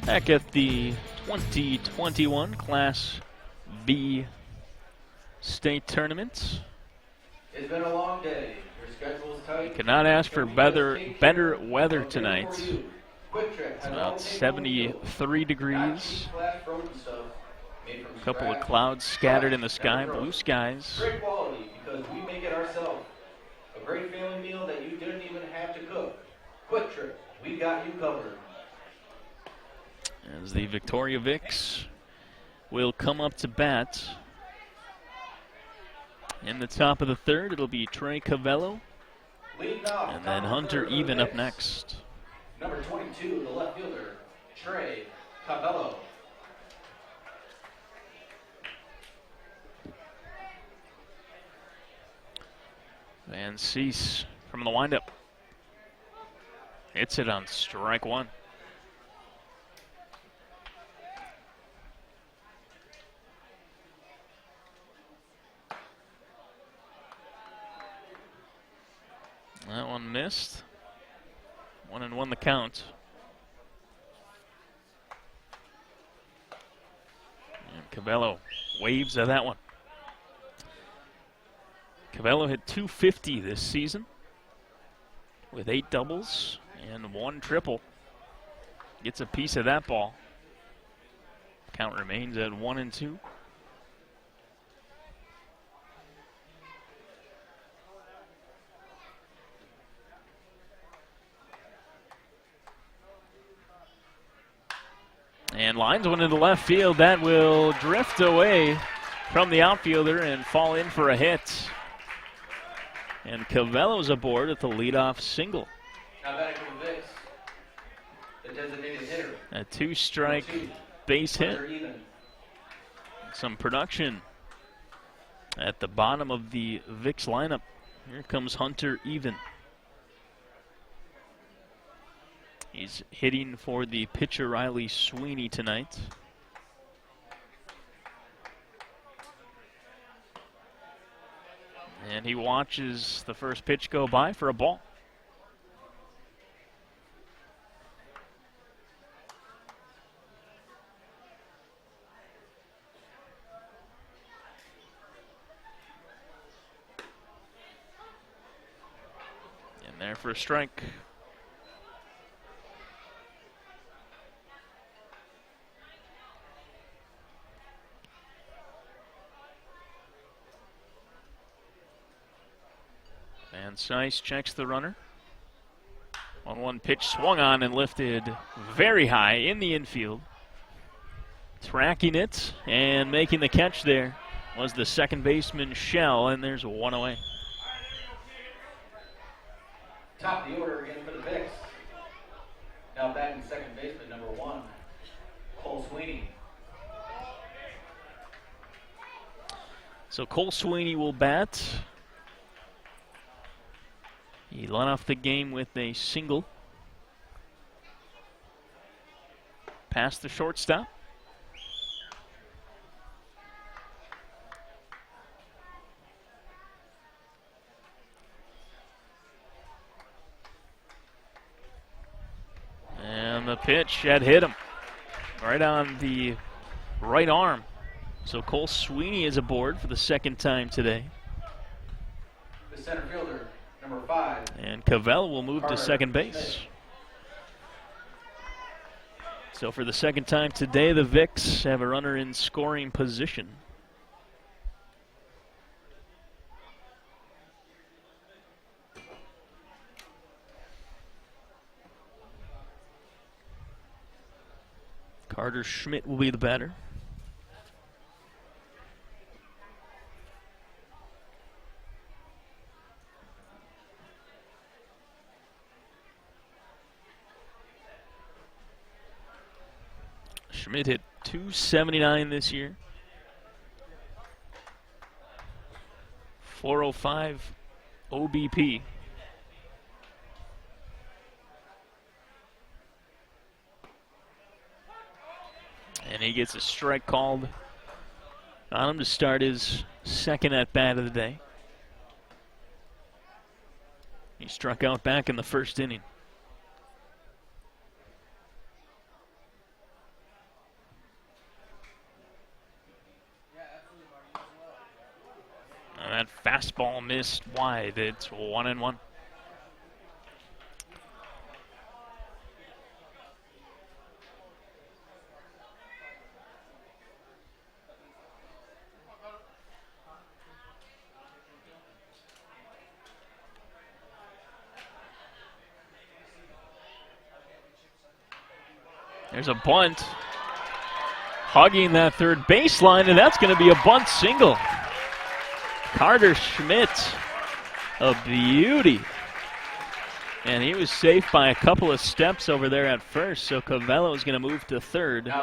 Speaker 3: Back at the 2021 Class B state tournament.
Speaker 8: It's been a long day. Your schedule's tight.
Speaker 3: Cannot ask for better weather tonight. It's about 73 degrees. A couple of clouds scattered in the sky, blue skies.
Speaker 8: Great quality because we make it ourselves. A great family meal that you didn't even have to cook. Quick Trip, we got you covered.
Speaker 3: As the Victoria Vics will come up to bat. In the top of the third, it'll be Trey Cavello. And then Hunter Even up next.
Speaker 8: Number 22, the left fielder, Trey Cavello.
Speaker 3: Van Cease from the windup. Hits it on strike 1. That one missed. 1-1 the count. And Cavello waves at that one. Cavello hit .250 this season with 8 doubles and 1 triple. Gets a piece of that ball. Count remains at 1-2. And lines one into left field. That will drift away from the outfielder and fall in for a hit. And Cavello's aboard at the leadoff single.
Speaker 8: Now batting for the Vics, the designated hitter.
Speaker 3: A 2-strike base hit.
Speaker 8: Hunter Even.
Speaker 3: Some production at the bottom of the Vics lineup. Here comes Hunter Even. He's hitting for the pitcher Riley Sweeney tonight. And he watches the first pitch go by for a ball. There for a strike. And Sice checks the runner. 1-1 pitch swung on and lifted very high in the infield. Tracking it and making the catch there was the second baseman Shell, and there's one away.
Speaker 8: Top of the order again for the Vicks. Now batting second baseman number 1, Cole Sweeney.
Speaker 3: So Cole Sweeney will bat. He led off the game with a single past the shortstop. And the pitch had hit him right on the right arm. So Cole Sweeney is aboard for the second time today.
Speaker 8: The center fielder, number 5.
Speaker 3: And Cavell will move to second base. So for the second time today, the Vicks have a runner in scoring position. Carter Schmidt will be the batter. Schmidt hit .279 this year. 405 OBP. And he gets a strike called on him to start his second at-bat of the day. He struck out back in the first inning. And that fastball missed wide. It's 1-1. There's a bunt. Hugging that third baseline, and that's going to be a bunt single. Carter Schmidt, a beauty. And he was safe by a couple of steps over there at first, so Cavello is going to move to third.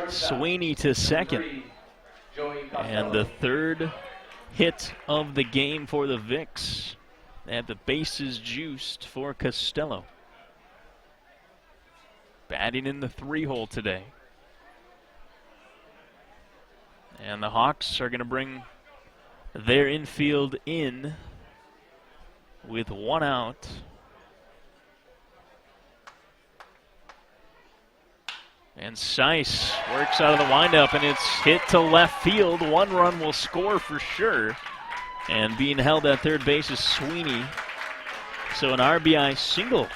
Speaker 3: Sweeney to second. And the third hit of the game for the Vicks. They have the bases juiced for Costello. Batting in the 3-hole today. And the Hawks are going to bring their infield in with one out. And Sice works out of the windup, and it's hit to left field. One run will score for sure. And being held at third base is Sweeney. So an RBI single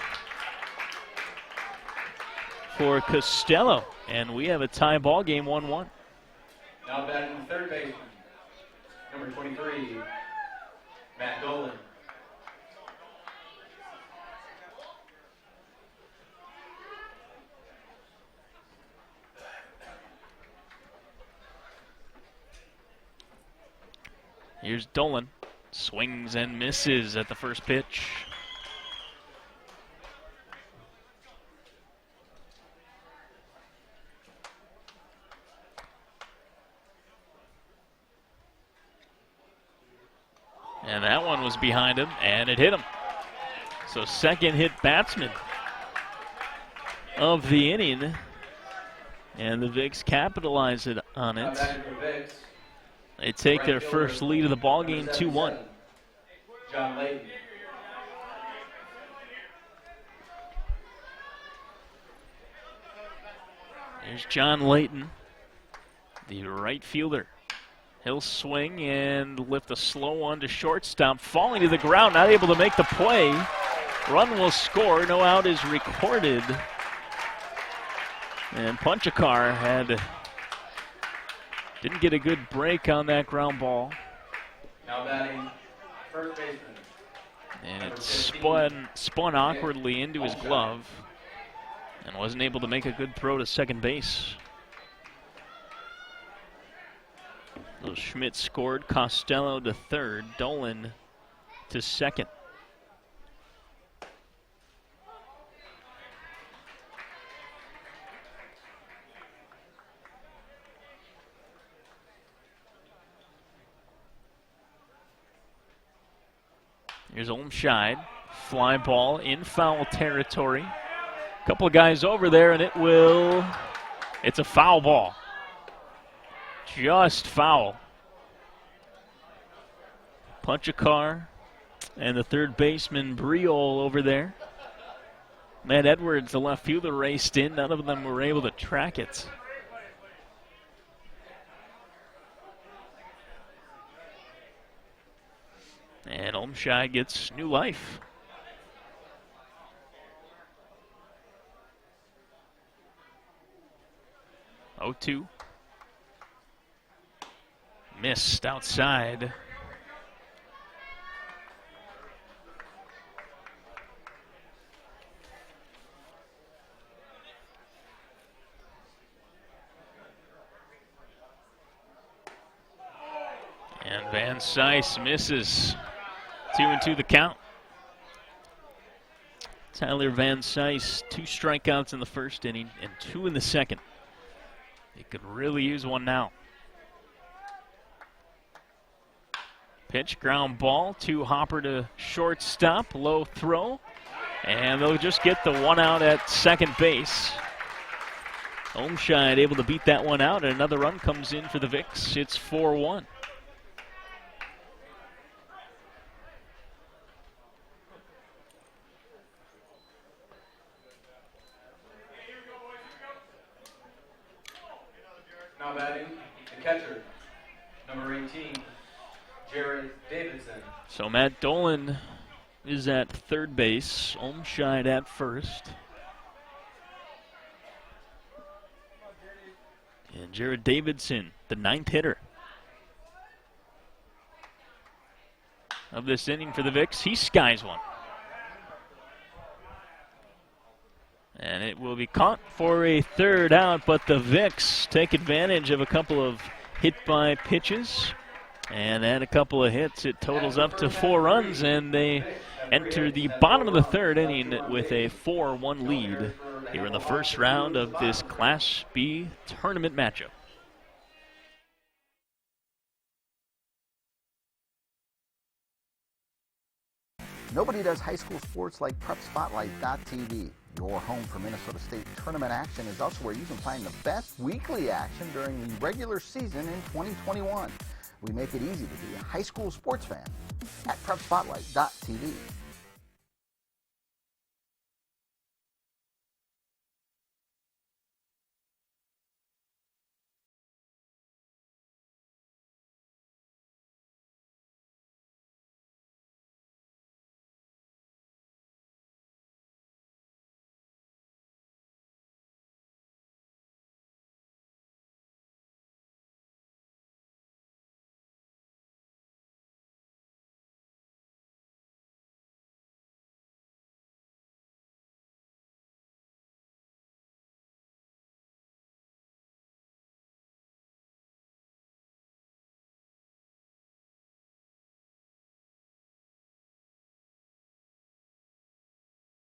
Speaker 3: for Costello. And we have a tie ball game, 1-1.
Speaker 8: Now batting the third baseman, number 23, Matt Dolan.
Speaker 3: Here's Dolan. Swings and misses at the first pitch. And that one was behind him, and it hit him. So second hit batsman of the inning. And the Vicks capitalize it on it. They take their first lead of the ball game, 2-1.
Speaker 8: John Layton.
Speaker 3: There's John Layton, the right fielder. He'll swing and lift a slow one to shortstop, falling to the ground, not able to make the play. Run will score. No out is recorded. And Punchakar didn't get a good break on that ground ball.
Speaker 8: Now batting first baseman.
Speaker 3: And it spun awkwardly into his glove and wasn't able to make a good throw to second base. So Schmidt scored, Costello to third, Dolan to second. Here's Olmscheid. Fly ball in foul territory. A couple of guys over there, and it's a foul ball. Just foul. Punchakar and the third baseman Briol over there. Matt Edwards, the left fielder, raced in. None of them were able to track it. And Olmscheid gets new life. Oh, 2. Missed outside. And Van Cise misses. 2-2 the count. Tyler Van Cise, 2 strikeouts in the first inning and 2 in the second. He could really use one now. Pitch, ground ball to Hopper to shortstop, low throw. And they'll just get the one out at second base. Olmscheid able to beat that one out, and another run comes in for the Vicks. It's 4-1.
Speaker 8: Now batting, the catcher, number 18, Jared Davidson.
Speaker 3: So Matt Dolan is at third base, Olmscheid at first. And Jared Davidson, the 9th hitter of this inning for the Vicks. He skies one. And it will be caught for a third out, but the Vicks take advantage of a couple of hit-by pitches and add a couple of hits. It totals up to 4 runs, and they enter the bottom of the third inning with a 4-1 lead here in the first round of this Class B tournament matchup.
Speaker 7: Nobody does high school sports like PrepSpotlight.tv. Your home for Minnesota State tournament action is also where you can find the best weekly action during the regular season in 2021. We make it easy to be a high school sports fan at PrepSpotlight.tv.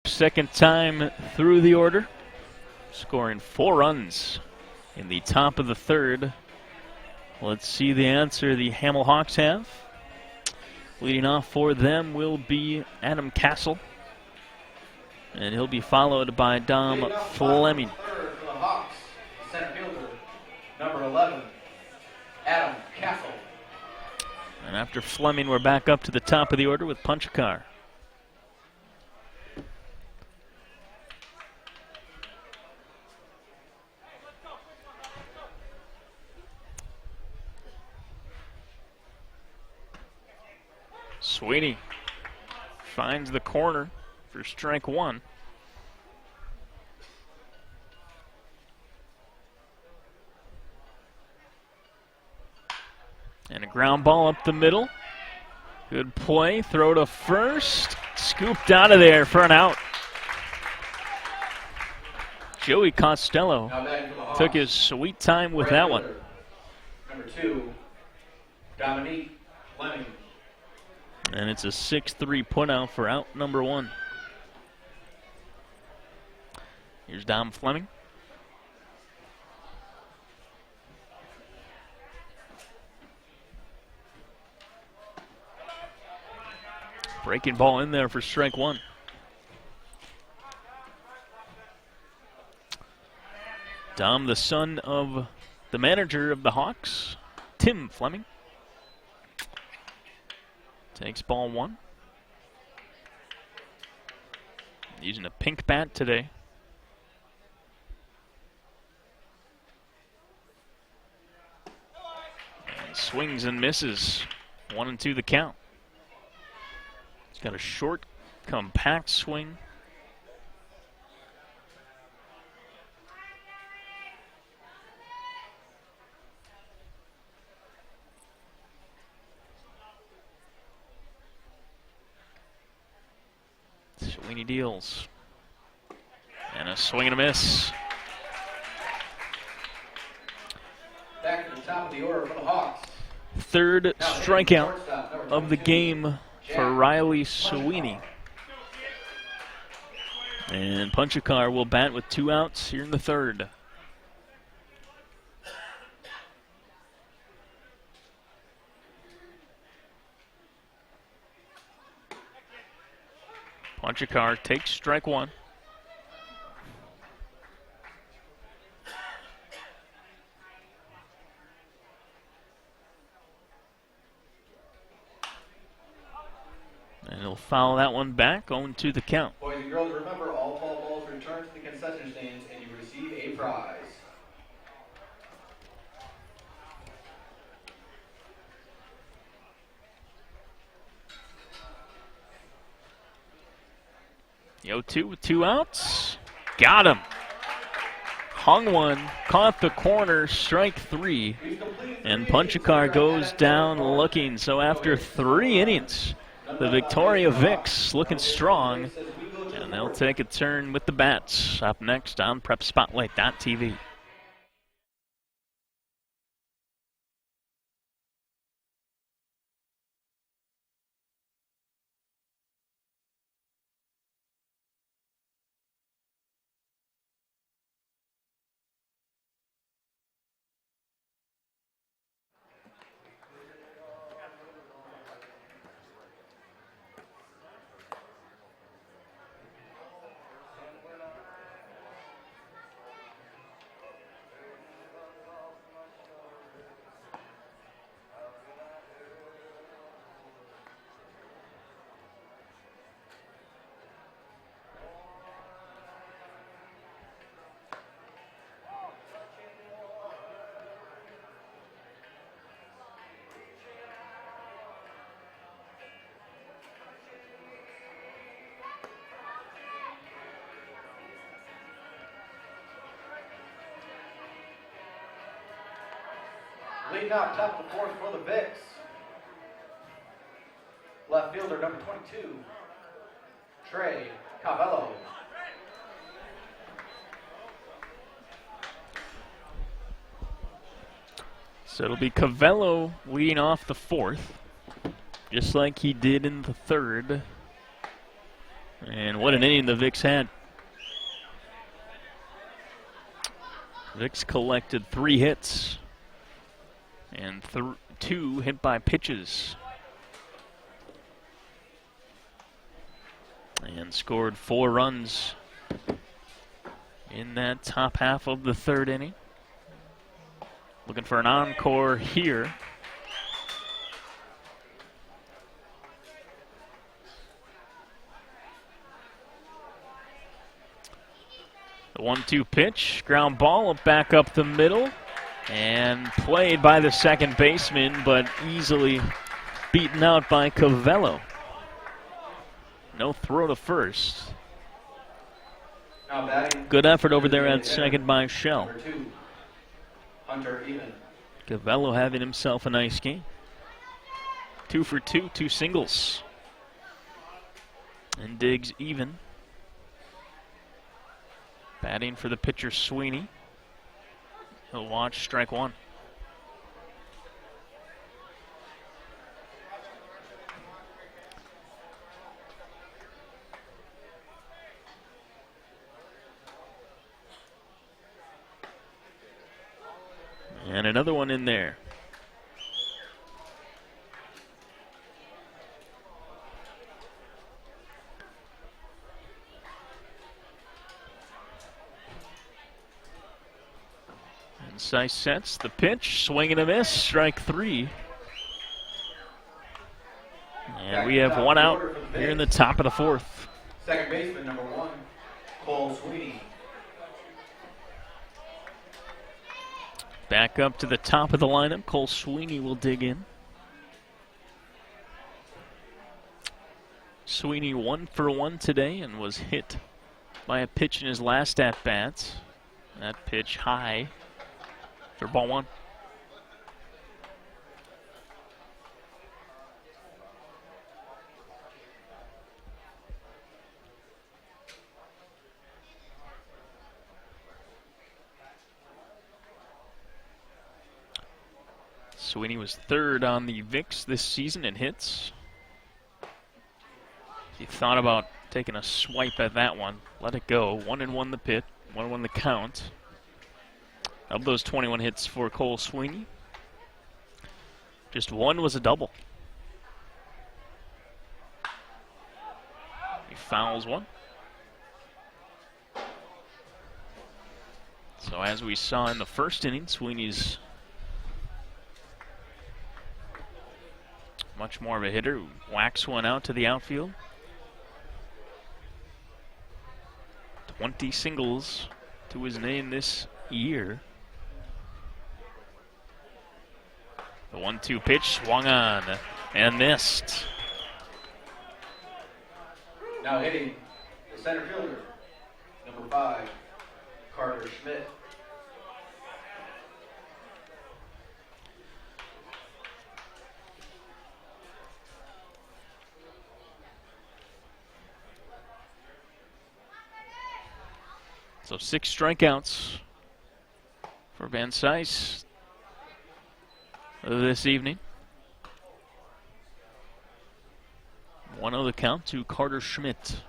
Speaker 3: Second time through the order, scoring 4 runs in the top of the third. Let's see the answer the Hamel Hawks have. Leading off for them will be Adam Castle, and he'll be followed by Dom Fleming.
Speaker 8: Third for the Hawks, center fielder, number 11, Adam Castle.
Speaker 3: And after Fleming, we're back up to the top of the order with Punchakar. Sweeney finds the corner for strike one. And a ground ball up the middle. Good play. Throw to first. Scooped out of there for an out. Joey Costello took his sweet time with that one.
Speaker 8: Number 2, Dominique Fleming.
Speaker 3: And it's a 6-3 putout for out number 1. Here's Dom Fleming. Breaking ball in there for strike one. Dom, the son of the manager of the Hawks, Tim Fleming. Takes ball one. Using a pink bat today. And swings and misses. 1-2 the count. He's got a short, compact swing. Sweeney deals. And a swing and a miss.
Speaker 8: Back to the top of the order for the Hawks.
Speaker 3: Third strikeout of the game for Riley Sweeney. And Punchakar will bat with 2 outs here in the third. Punchakar takes strike one. And he'll foul that one back, 0-2 the count.
Speaker 8: Boys and girls, remember all foul balls return to the concession stands and you receive a prize.
Speaker 3: The 0-2 with 2 outs. Got him. Hung one, caught the corner, strike 3. And Punchakar goes down looking. So after 3 innings, the Victoria Vics looking strong. And they'll take a turn with the bats. Up next on PrepSpotlight.tv.
Speaker 8: Leading off top of the fourth for the Vics. Left fielder number 22, Trey Cavello.
Speaker 3: So it'll be Cavello leading off the fourth, just like he did in the third. And what an inning the Vics had. Vics collected 3 hits and 2 hit by pitches. And scored 4 runs in that top half of the third inning. Looking for an encore here. The 1-2 pitch, ground ball back up the middle, and played by the second baseman, but easily beaten out by Cavello. No throw to first.
Speaker 8: Now batting.
Speaker 3: Good effort over there at second by Shell.
Speaker 8: Number 2, Hunter Even.
Speaker 3: Cavello having himself a nice game. 2 for 2, 2 singles. And Diggs even. Batting for the pitcher Sweeney. He'll watch strike one. And another one in there. And Sice sets the pitch, swing and a miss, strike 3. And we have one out here in the top of the 4th.
Speaker 8: Second baseman, number 1, Cole Sweeney.
Speaker 3: Back up to the top of the lineup. Cole Sweeney will dig in. Sweeney 1 for 1 today and was hit by a pitch in his last at-bat. That pitch high for ball 1. Sweeney was 3rd on the VIX this season in hits. He thought about taking a swipe at that one. Let it go. 1-1 the pit. 1-1 the count. Of those 21 hits for Cole Sweeney, just 1 was a double. He fouls 1. So as we saw in the first inning, Sweeney's much more of a hitter. Whacks one out to the outfield. 20 singles to his name this year. The 1-2 pitch swung on and missed.
Speaker 8: Now hitting the center fielder, number 5, Carter Schmidt.
Speaker 3: So 6 strikeouts for Van Sice this evening. 1-0 the count to Carter Schmidt.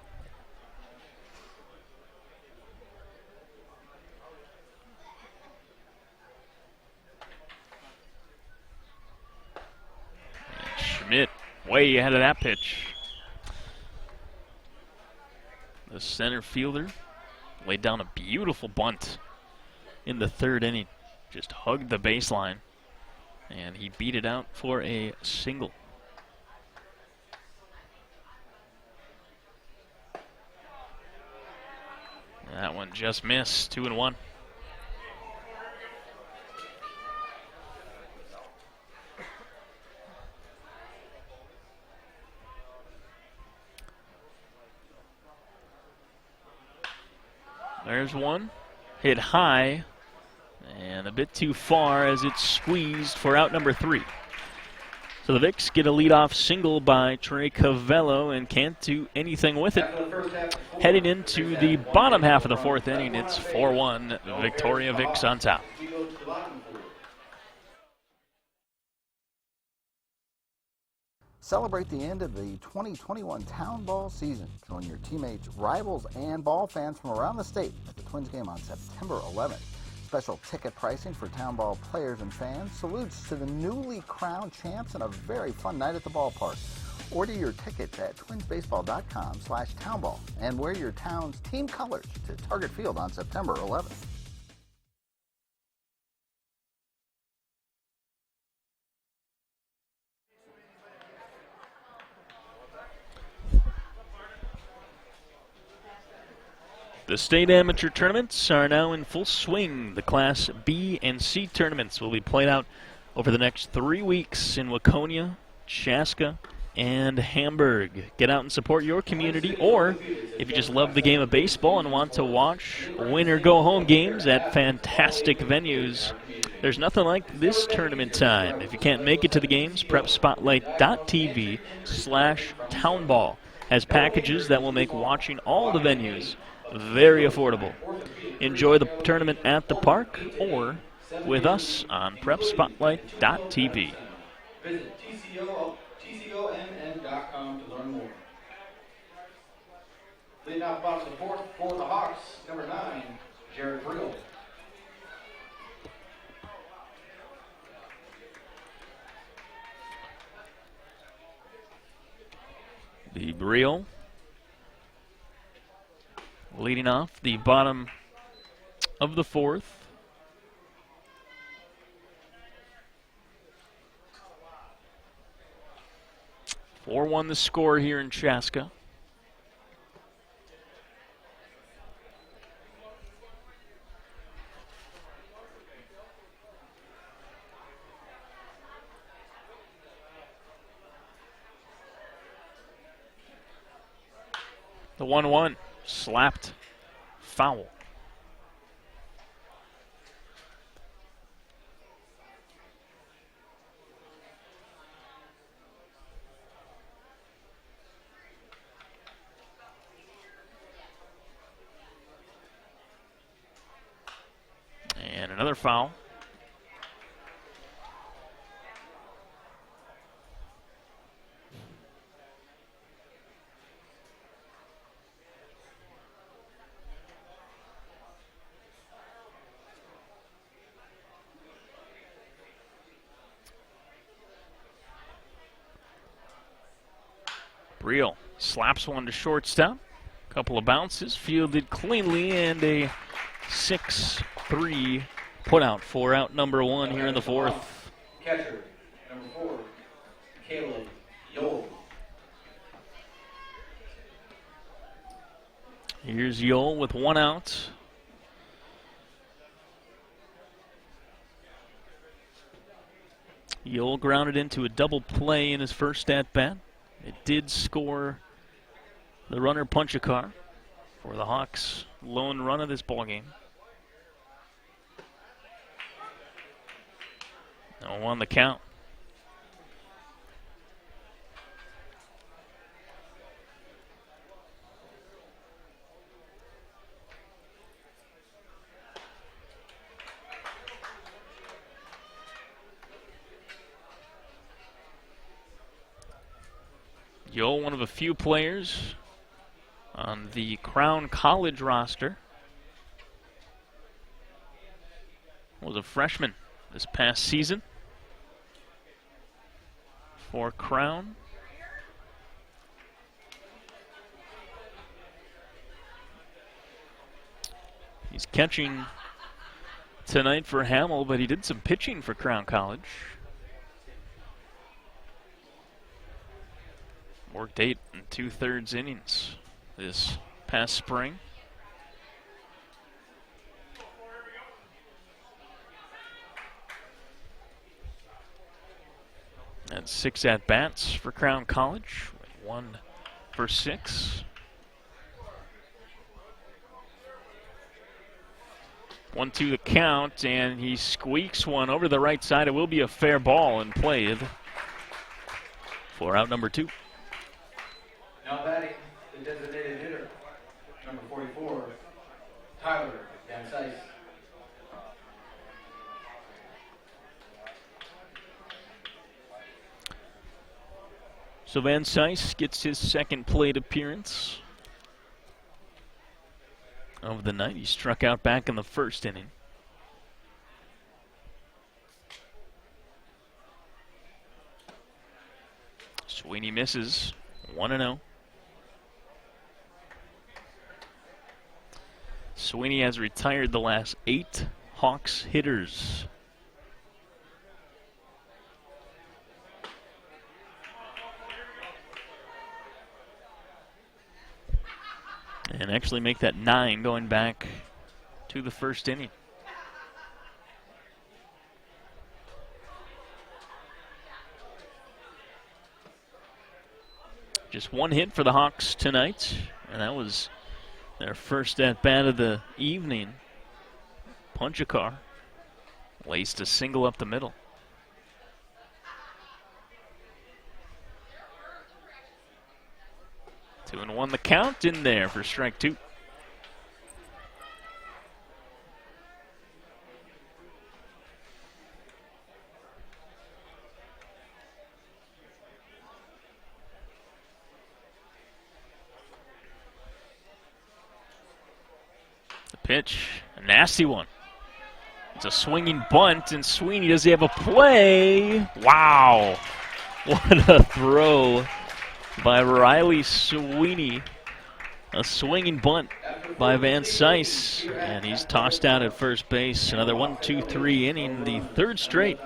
Speaker 3: And Schmidt way ahead of that pitch. The center fielder laid down a beautiful bunt in the 3rd inning. Just hugged the baseline. And he beat it out for a single. That one just missed. 2-1. There's one. Hit high. And a bit too far as it's squeezed for out number 3. So the Vicks get a leadoff single by Trey Cavello and can't do anything with it. Heading into the bottom half of the 4th inning, it's 4-1, Victoria Vicks on top.
Speaker 7: Celebrate the end of the 2021 Town Ball season. Join your teammates, rivals, and ball fans from around the state at the Twins game on September 11th. Special ticket pricing for Town Ball players and fans. Salutes to the newly crowned champs and a very fun night at the ballpark. Order your tickets at twinsbaseball.com/townball and wear your town's team colors to Target Field on September 11th.
Speaker 3: The state amateur tournaments are now in full swing. The Class B and C tournaments will be played out over the next 3 weeks in Waconia, Chaska, and Hamburg. Get out and support your community, or if you just love the game of baseball and want to watch win or go home games at fantastic venues, there's nothing like this tournament time. If you can't make it to the games, prepspotlight.tv/townball has packages that will make watching all the venues very affordable. Enjoy the tournament at the park or with us on prepspotlight.tv.
Speaker 8: Visit TCOMN.com to learn more. Leading off bottom of the fourth for the Hawks, number 9, Jared Brill.
Speaker 3: The Brill leading off the bottom of the fourth. Four 4-1 the score here in Chaska. The 1-1 slapped, foul. And another foul. Brill slaps one to shortstop. Couple of bounces, fielded cleanly, and a 6-3 put out for out number one here in the fourth.
Speaker 8: Catcher, number 4, Caleb Yole.
Speaker 3: Here's Yole with one out. Yole grounded into a double play in his first at-bat. It did score the runner punch a car for the Hawks' lone run of this ballgame. 0-1 the count. Yole, one of a few players on the Crown College roster, was a freshman this past season for Crown. He's catching tonight for Hamel, but he did some pitching for Crown College. Worked 8 2/3 innings this past spring. And 6 at-bats for Crown College. 1 for 6. 1-2 the count, and he squeaks one over the right side. It will be a fair ball and played for out number 2.
Speaker 8: Now batting, the designated hitter, number 44, Tyler Van Sice.
Speaker 3: So Van Sice gets his second plate appearance of the night. He struck out back in the first inning. Sweeney misses, 1-0. Sweeney has retired the last 8 Hawks hitters. And actually make that 9 going back to the first inning. Just one hit for the Hawks tonight, and that was their first at-bat of the evening. Punchakar laced a single up the middle. 2-1 the count, in there for strike 2. The pitch, a nasty one. It's a swinging bunt, and Sweeney, does he have a play? Wow. What a throw by Riley Sweeney. A swinging bunt by Van Cise, and he's tossed out at first base. Another 1-2-3 inning, the third straight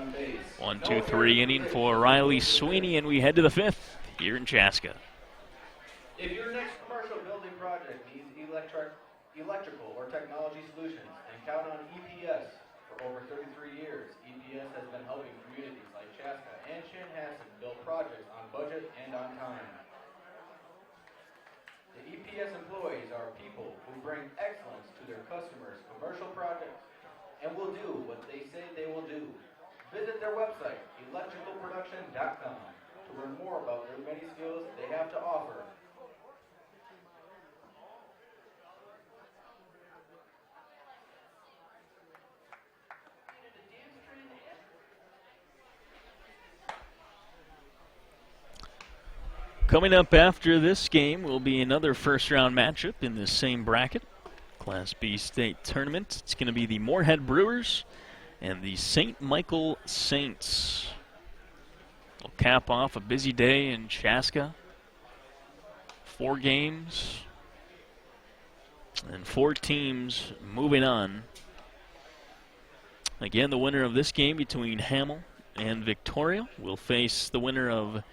Speaker 3: 1-2-3 inning for Riley Sweeney, and we head to the 5th here in Chaska.
Speaker 8: If your next commercial building project needs electrical or technology solutions, then count on EPS. For over 33 years, EPS has been helping communities like Chaska and Chanhassen build projects on budget and on time. The EPS employees are people who bring excellence to their customers' commercial projects and will do what they say they will do. Visit their website, electricalproduction.com, to learn more about their many skills they have to offer.
Speaker 3: Coming up after this game will be another first-round matchup in this same bracket. Class B state tournament. It's going to be the Moorhead Brewers and the St. Michael Saints. We'll cap off a busy day in Chaska. 4 games and 4 teams moving on. Again, the winner of this game between Hamel and Victoria will face the winner of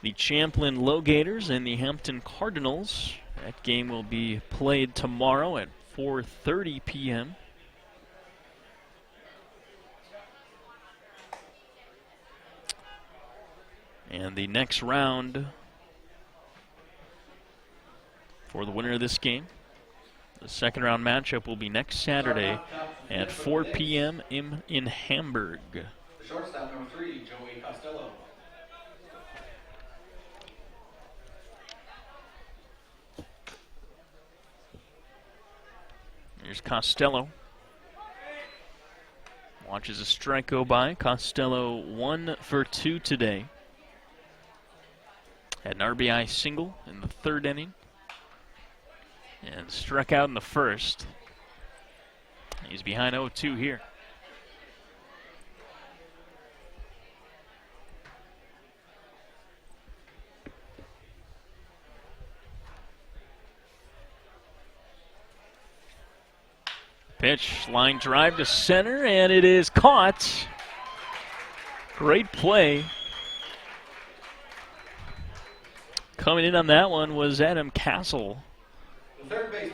Speaker 3: the Champlin Lowgators and the Hampton Cardinals. That game will be played tomorrow at 4:30 p.m. And the next round for the winner of this game, the second round matchup, will be next Saturday at 4 p.m. in Hamburg.
Speaker 8: The shortstop, number 3, Joey Costello.
Speaker 3: Here's Costello. Watches a strike go by. Costello 1 for 2 today. Had an RBI single in the 3rd inning and struck out in the 1st. He's behind 0-2 here. Pitch, line drive to center, and it is caught. Great play. Coming in on that one was Adam Castle.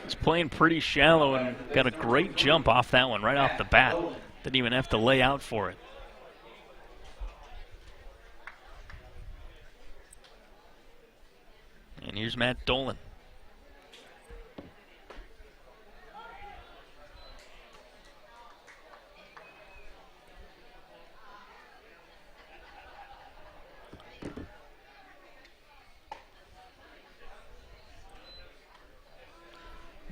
Speaker 3: He's playing pretty shallow and got a great jump off that one right off the bat. Didn't even have to lay out for it. And here's Matt Dolan.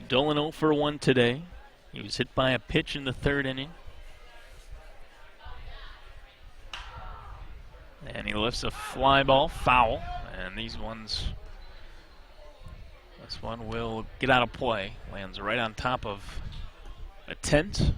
Speaker 3: Dolan 0 for 1 today. He was hit by a pitch in the 3rd inning. And he lifts a fly ball foul. And this one will get out of play. Lands right on top of a tent.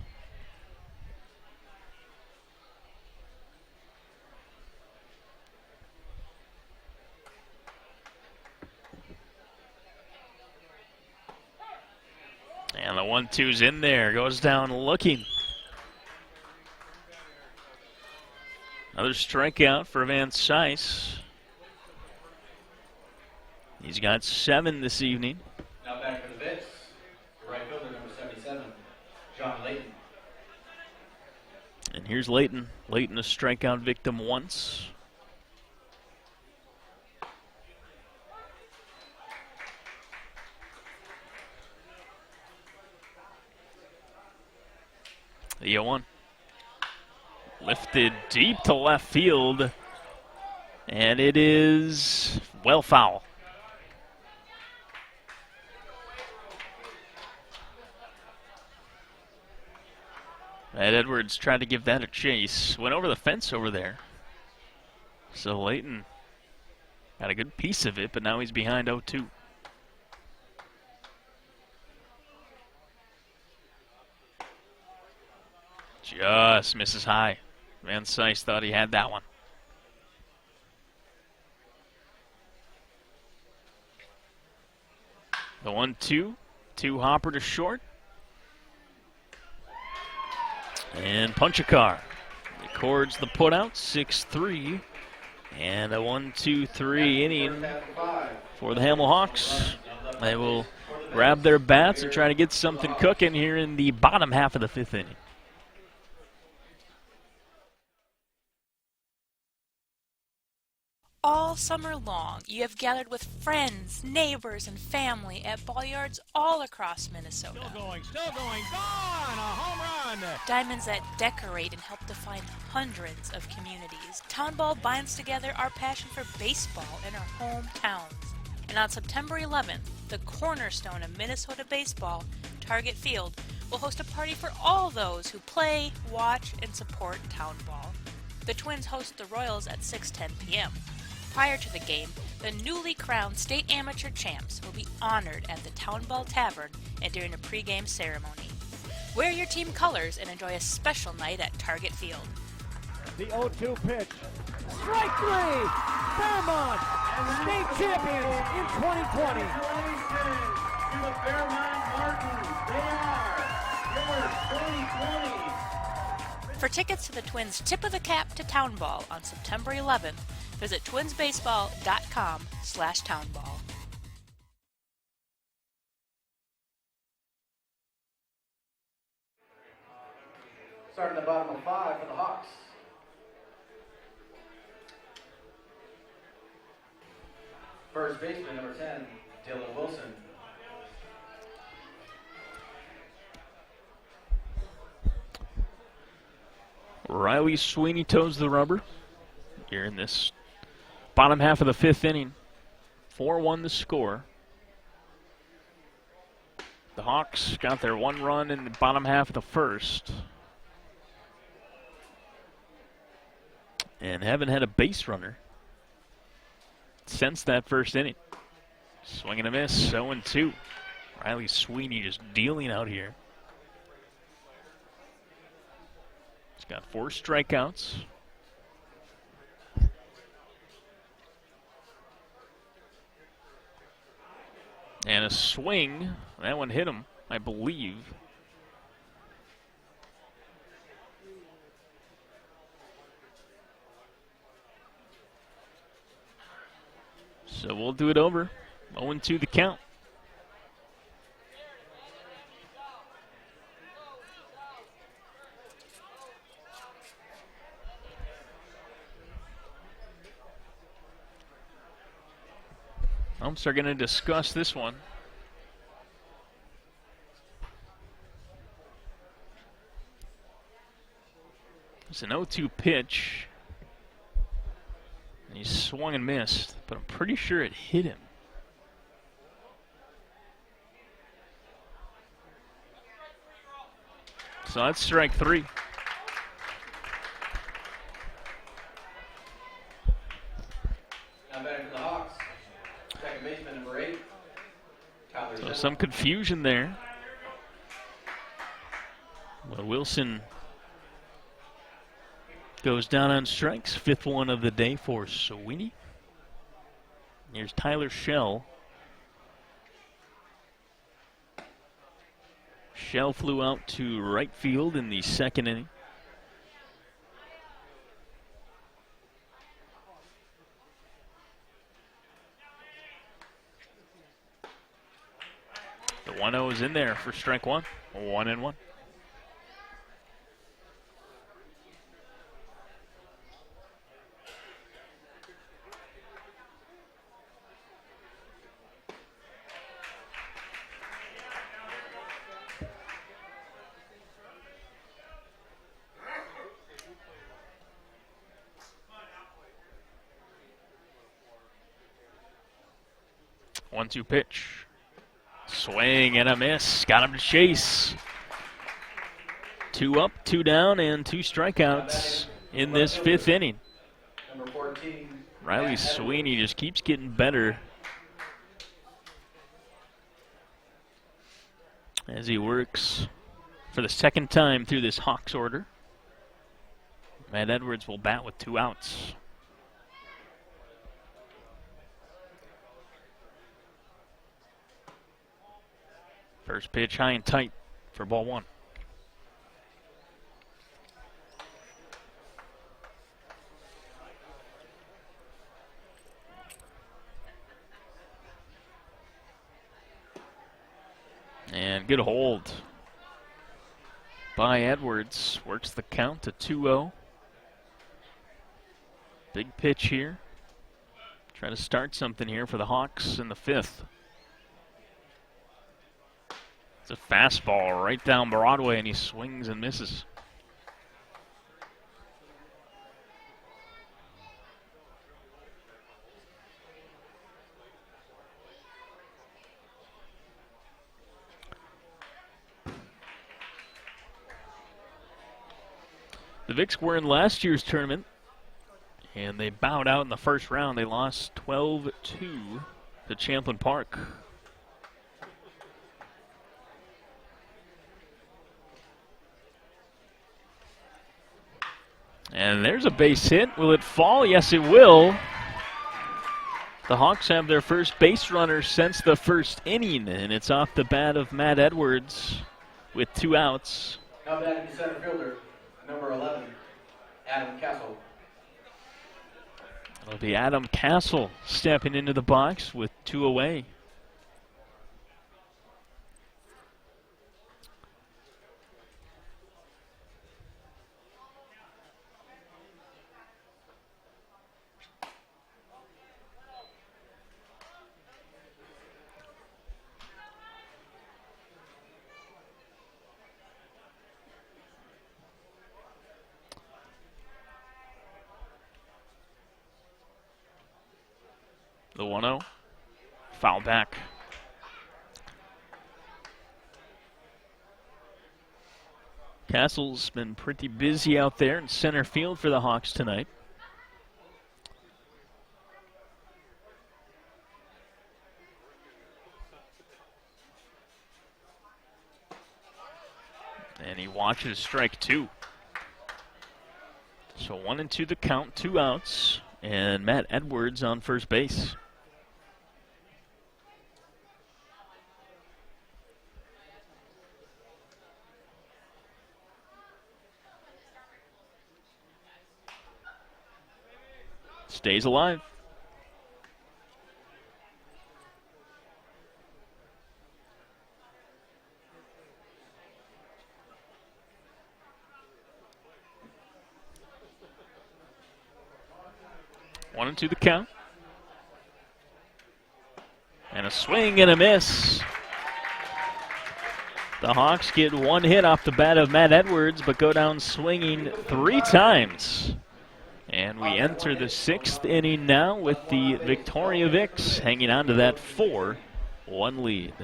Speaker 3: And the 1-2's in there. Goes down looking. Another strikeout for Van Cise. He's got 7 this evening.
Speaker 8: Now back for the Vits. The right fielder, number 77, John Layton.
Speaker 3: And here's Layton. Layton, a strikeout victim once. The 0-1. Lifted deep to left field. And it is, well, foul. Ed Edwards tried to give that a chase. Went over the fence over there. So Layton got a good piece of it, but now he's behind 0-2. Just misses high. Van Sice thought he had that one. The 1-2. Hopper to short. And Punchakar records the putout, 6-3. And a 1-2-3 inning for the Hamel Hawks. They will grab their bats and try to get something cooking here in the bottom half of the 5th inning.
Speaker 4: All summer long, you have gathered with friends, neighbors, and family at ball yards all across Minnesota.
Speaker 6: Still going, gone! A home run!
Speaker 4: Diamonds that decorate and help define hundreds of communities. Town Ball binds together our passion for baseball in our hometowns. And on September 11th, the cornerstone of Minnesota baseball, Target Field, will host a party for all those who play, watch, and support Town Ball. The Twins host the Royals at 6:10 p.m. Prior to the game, the newly crowned state amateur champs will be honored at the Town Ball Tavern and during a pregame ceremony. Wear your team colors and enjoy a special night at Target Field.
Speaker 6: The 0-2 pitch. Strike three! Fairmont, state champions in 2020. Congratulations to the Fairmont Martins. They are your 2020.
Speaker 4: For tickets to the Twins' Tip of the Cap to Town Ball on September 11th, visit twinsbaseball.com/townball.
Speaker 8: Starting the bottom of 5 for the Hawks. First baseman, number 10, Dylan Wilson.
Speaker 3: Riley Sweeney toes the rubber here in this bottom half of the 5th inning. 4-1 the score. The Hawks got their 1 run in the bottom half of the 1st. And haven't had a base runner since that 1st inning. Swing and a miss, 0-2. Riley Sweeney just dealing out here. He's got 4 strikeouts. And a swing. That one hit him, I believe. So we'll do it over. 0-2 the count. Umps are going to discuss this one. It's an 0-2 pitch. And he swung and missed, but I'm pretty sure it hit him. So that's strike 3.
Speaker 8: Now batting for the Hawks. Second baseman, number 8, Tyler
Speaker 3: So
Speaker 8: Zimmer.
Speaker 3: some confusion there. Well, Wilson goes down on strikes. 5th one of the day for Sweeney. Here's Tyler Shell. Shell flew out to right field in the 2nd inning. The 1-0 is in there for strike 1. 1-1. 1-2 pitch. Swing and a miss. Got him to chase. 2 up, 2 down, and 2 strikeouts in this 5th inning.
Speaker 8: Number 14.
Speaker 3: Riley Sweeney just keeps getting better as he works for the 2nd time through this Hawks order. Matt Edwards will bat with 2 outs. First pitch high and tight for ball 1. And good hold by Edwards. Works the count to 2-0. Big pitch here. Try to start something here for the Hawks in the 5th. It's a fastball right down Broadway, and he swings and misses. The Vicks were in last year's tournament, and they bowed out in the first round. They lost 12-2 to Champlain Park. And there's a base hit. Will it fall? Yes, it will. The Hawks have their first base runner since the 1st inning, and it's off the bat of Matt Edwards with 2 outs.
Speaker 8: Now batting the center fielder, number 11, Adam Castle.
Speaker 3: It'll be Adam Castle stepping into the box with 2 away. The 1-0. Foul back. Castle's been pretty busy out there in center field for the Hawks tonight. And he watches strike 2. So 1-2 the count, 2 outs, and Matt Edwards on first base. Stays alive. One and 2 the count. And a swing and a miss. The Hawks get 1 hit off the bat of Matt Edwards, but go down swinging 3 times. And we enter the 6th inning now with the Victoria Vicks hanging on to that 4-1 lead.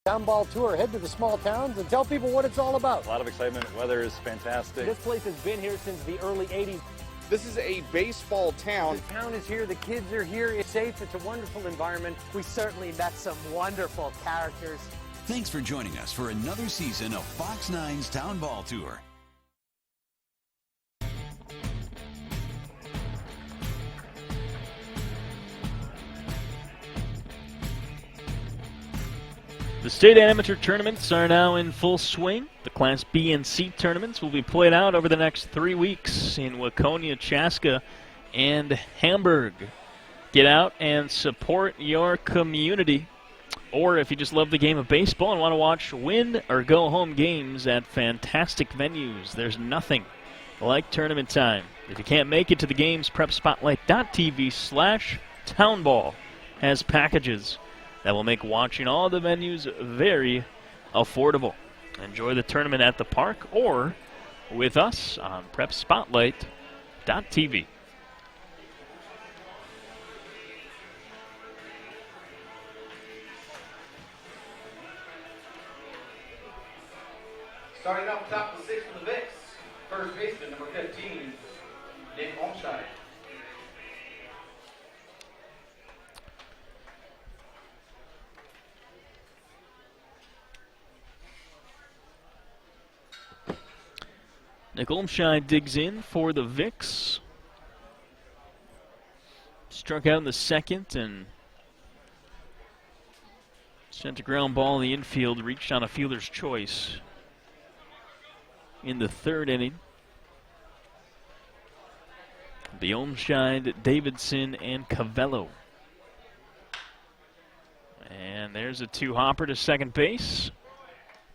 Speaker 5: Town Ball Tour. Head to the small towns and tell people what it's all about.
Speaker 9: A lot of excitement. Weather is fantastic.
Speaker 5: This place has been here since the early 80s.
Speaker 10: This is a baseball town.
Speaker 5: The town is here. The kids are here. It's safe. It's a wonderful environment. We certainly met some wonderful characters.
Speaker 11: Thanks for joining us for another season of Fox 9's Town Ball Tour.
Speaker 3: The state amateur tournaments are now in full swing. The Class B and C tournaments will be played out over the next 3 weeks in Waconia, Chaska, and Hamburg. Get out and support your community. Or if you just love the game of baseball and want to watch win or go home games at fantastic venues, there's nothing like tournament time. If you can't make it to the games, prepspotlight.tv/townball has packages that will make watching all the venues very affordable. Enjoy the tournament at the park or with us on prepspotlight.tv.
Speaker 8: Starting up top of the sixth for the Vicks, first baseman, number 15, Nick Olmscheid.
Speaker 3: Nick Olmscheid digs in for the Vicks. Struck out in the second and sent a ground ball in the infield, reached on a fielder's choice in the third inning. The Olmscheid, Davidson, and Cavello. And there's a two-hopper to second base.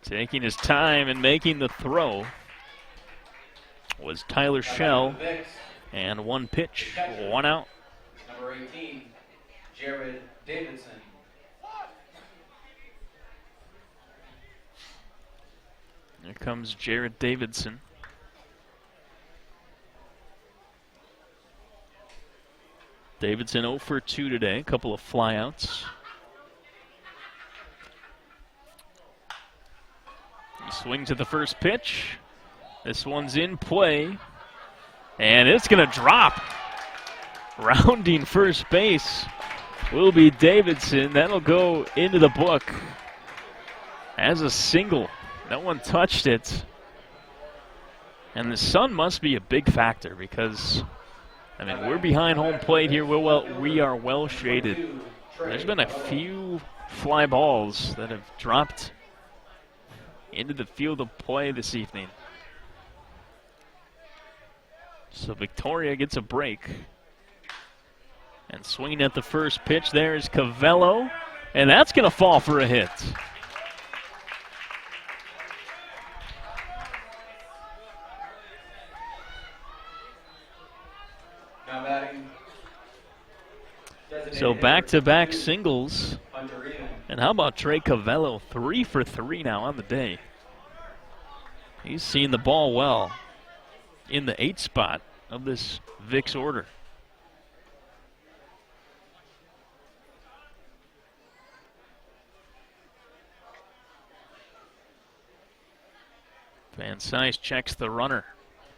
Speaker 3: Taking his time and making the throw was Tyler Shell, and one pitch, one out.
Speaker 8: Number 18, Jared Davidson.
Speaker 3: Here comes Jared Davidson. Davidson 0 for 2 today, a couple of flyouts. He swings at the first pitch. This one's in play, and it's going to drop. Rounding first base will be Davidson. That'll go into the book as a single. No one touched it. And the sun must be a big factor because, I mean, we're behind home plate here. We are well shaded. There's been a few fly balls that have dropped into the field of play this evening. So Victoria gets a break. And swinging at the first pitch there is Cavello. And that's going to fall for a hit.
Speaker 8: Now batting.
Speaker 3: So back-to-back singles. And how about Trey Cavello? 3 for 3 now on the day. He's seen the ball well in the 8th spot of this Vicks order. Van Cise checks the runner.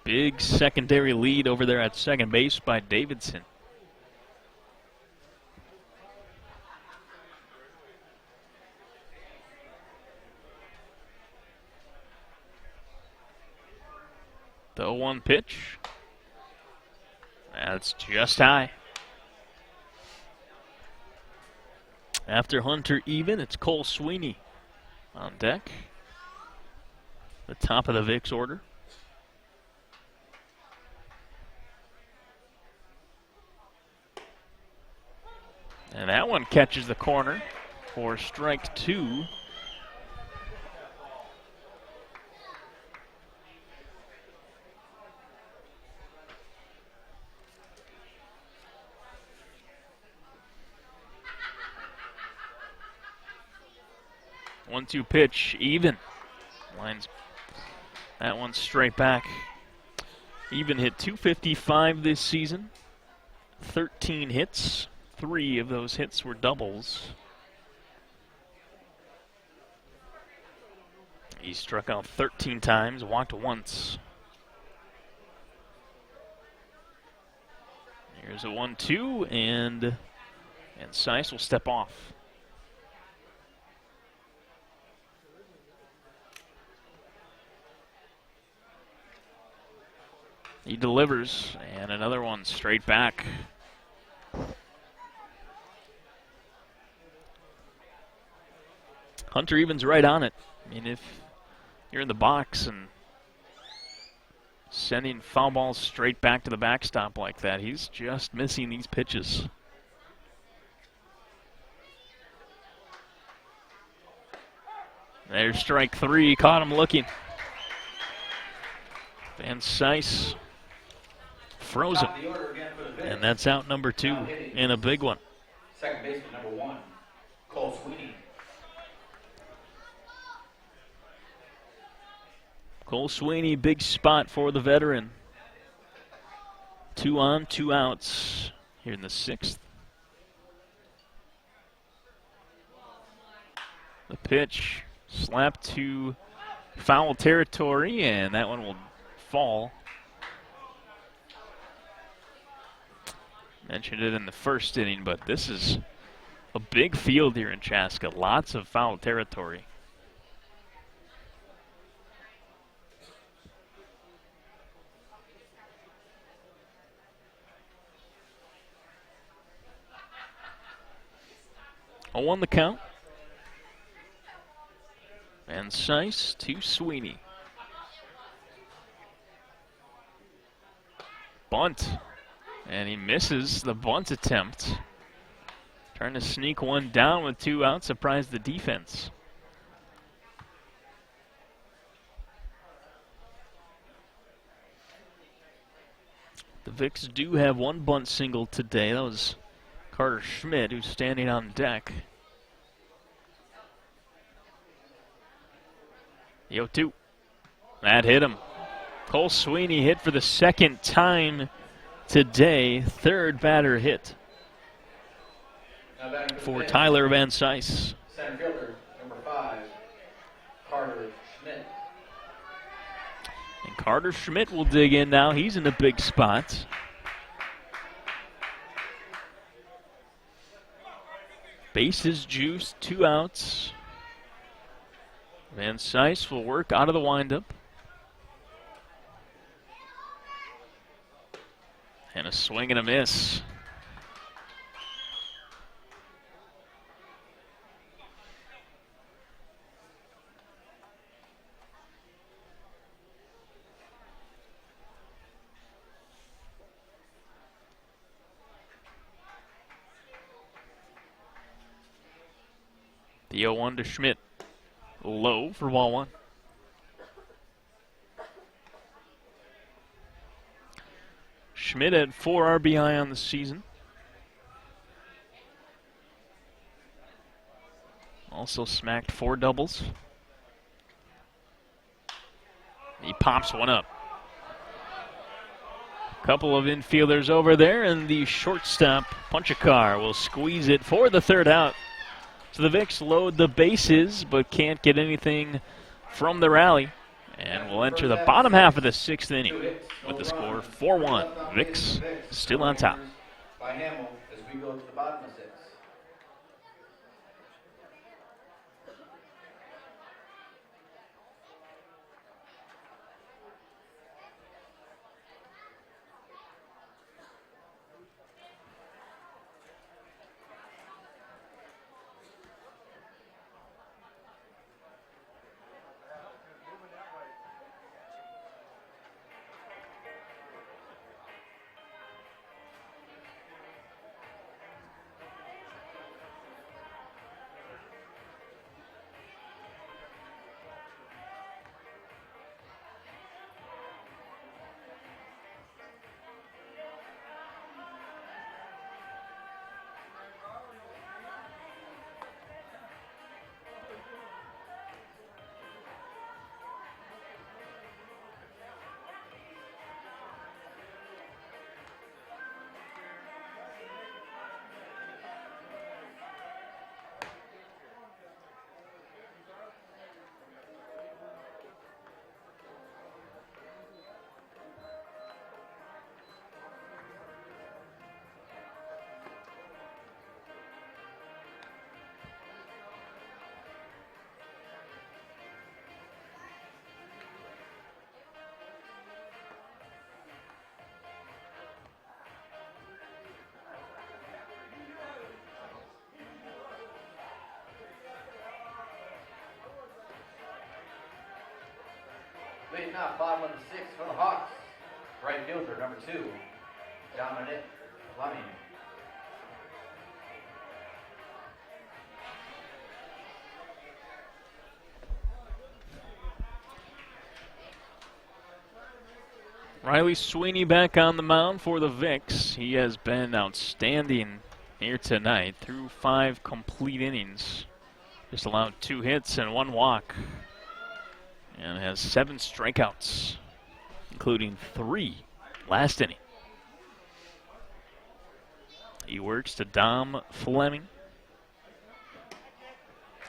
Speaker 3: Big secondary lead over there at second base by Davidson. The 0-1 pitch. That's just high. After Hunter even, it's Cole Sweeney on deck. The top of the Vicks order. And that one catches the corner for strike 2. One-two pitch, even. Lines that one straight back. Even hit .255 this season. 13 hits. 3 of those hits were doubles. He struck out 13 times, walked once. Here's a 1-2, and Cise will step off. He delivers, and another one straight back. Hunter Evans right on it. I mean, if you're in the box and sending foul balls straight back to the backstop like that, he's just missing these pitches. There's strike 3, caught him looking. Van Cise frozen. And that's out number 2 in a big one.
Speaker 8: Second baseman, number 1, Cole Sweeney.
Speaker 3: Cole Sweeney, big spot for the veteran. 2 on, 2 outs here in the 6th. The pitch slapped to foul territory, and that one will fall. Mentioned it in the first inning, but this is a big field here in Chaska. Lots of foul territory. On the count. And Seiss to Sweeney. Bunt. And he misses the bunt attempt. Trying to sneak one down with 2 outs. Surprised the defense. The Vicks do have 1 bunt single today. That was Carter Schmidt, who's standing on deck. The 0-2. That hit him. Cole Sweeney hit for the 2nd time today. 3rd batter hit for Tyler Van Seiss.
Speaker 8: Center fielder, number 5, Carter Schmidt.
Speaker 3: And Carter Schmidt will dig in now. He's in a big spot. Bases juiced, 2 outs. Van Seiss will work out of the windup. And a swing and a miss. The 0-1 to Schmidt. Low for ball 1. Schmidt had 4 RBI on the season. Also smacked 4 doubles. He pops one up. Couple of infielders over there, and the shortstop, Punchakar, will squeeze it for the 3rd out. So the Vicks load the bases, but can't get anything from the rally. And we'll enter the bottom half of the 6th inning with the score 4-1. Vicks still on top.
Speaker 8: By Hamel as we go to the bottom of 6. Leading off, bottom of the 6th for the Hawks. Right fielder, number 2, Dominic Fleming.
Speaker 3: Riley Sweeney back on the mound for the Vicks. He has been outstanding here tonight through 5 complete innings. Just allowed 2 hits and 1 walk. And has 7 strikeouts, including 3 last inning. He works to Dom Fleming.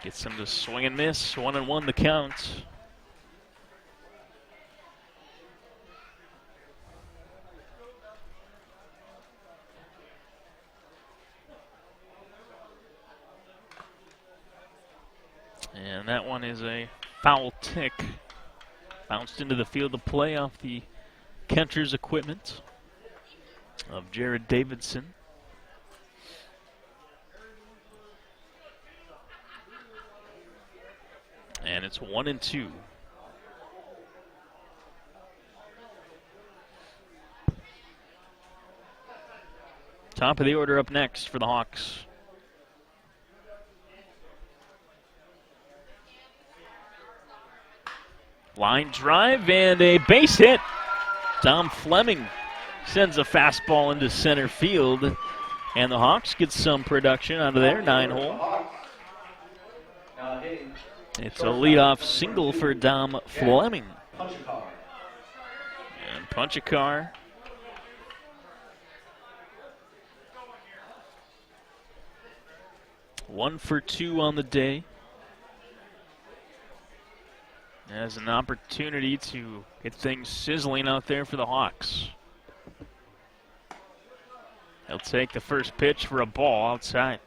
Speaker 3: Gets him to swing and miss. 1-1 the count. And that one is a foul tick. Bounced into the field of play off the catcher's equipment of Jared Davidson. And it's 1-2. Top of the order up next for the Hawks. Line drive and a base hit. Dom Fleming sends a fastball into center field. And the Hawks get some production out of their 9-hole. It's a leadoff single for Dom Fleming. And Punchakar. One for 2 on the day. Has an opportunity to get things sizzling out there for the Hawks. He'll take the first pitch for a ball outside.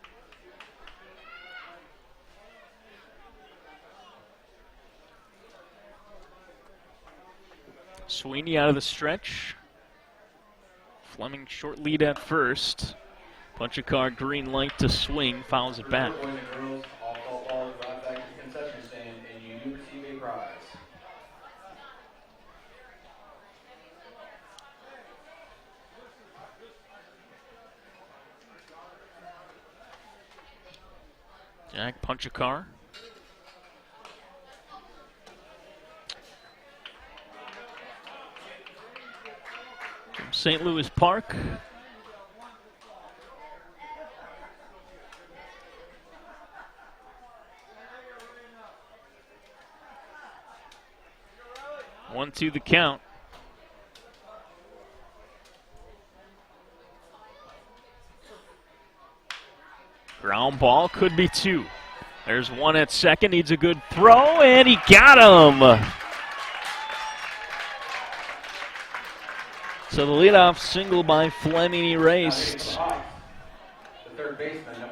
Speaker 3: Sweeney out of the stretch. Fleming short lead at first. Punchakar green light to swing, fouls it back. Jack Punchakar. From St. Louis Park. One, two, the count. Ground ball, could be 2. There's one at second, needs a good throw, and he got him. So the leadoff single by Fleming erased.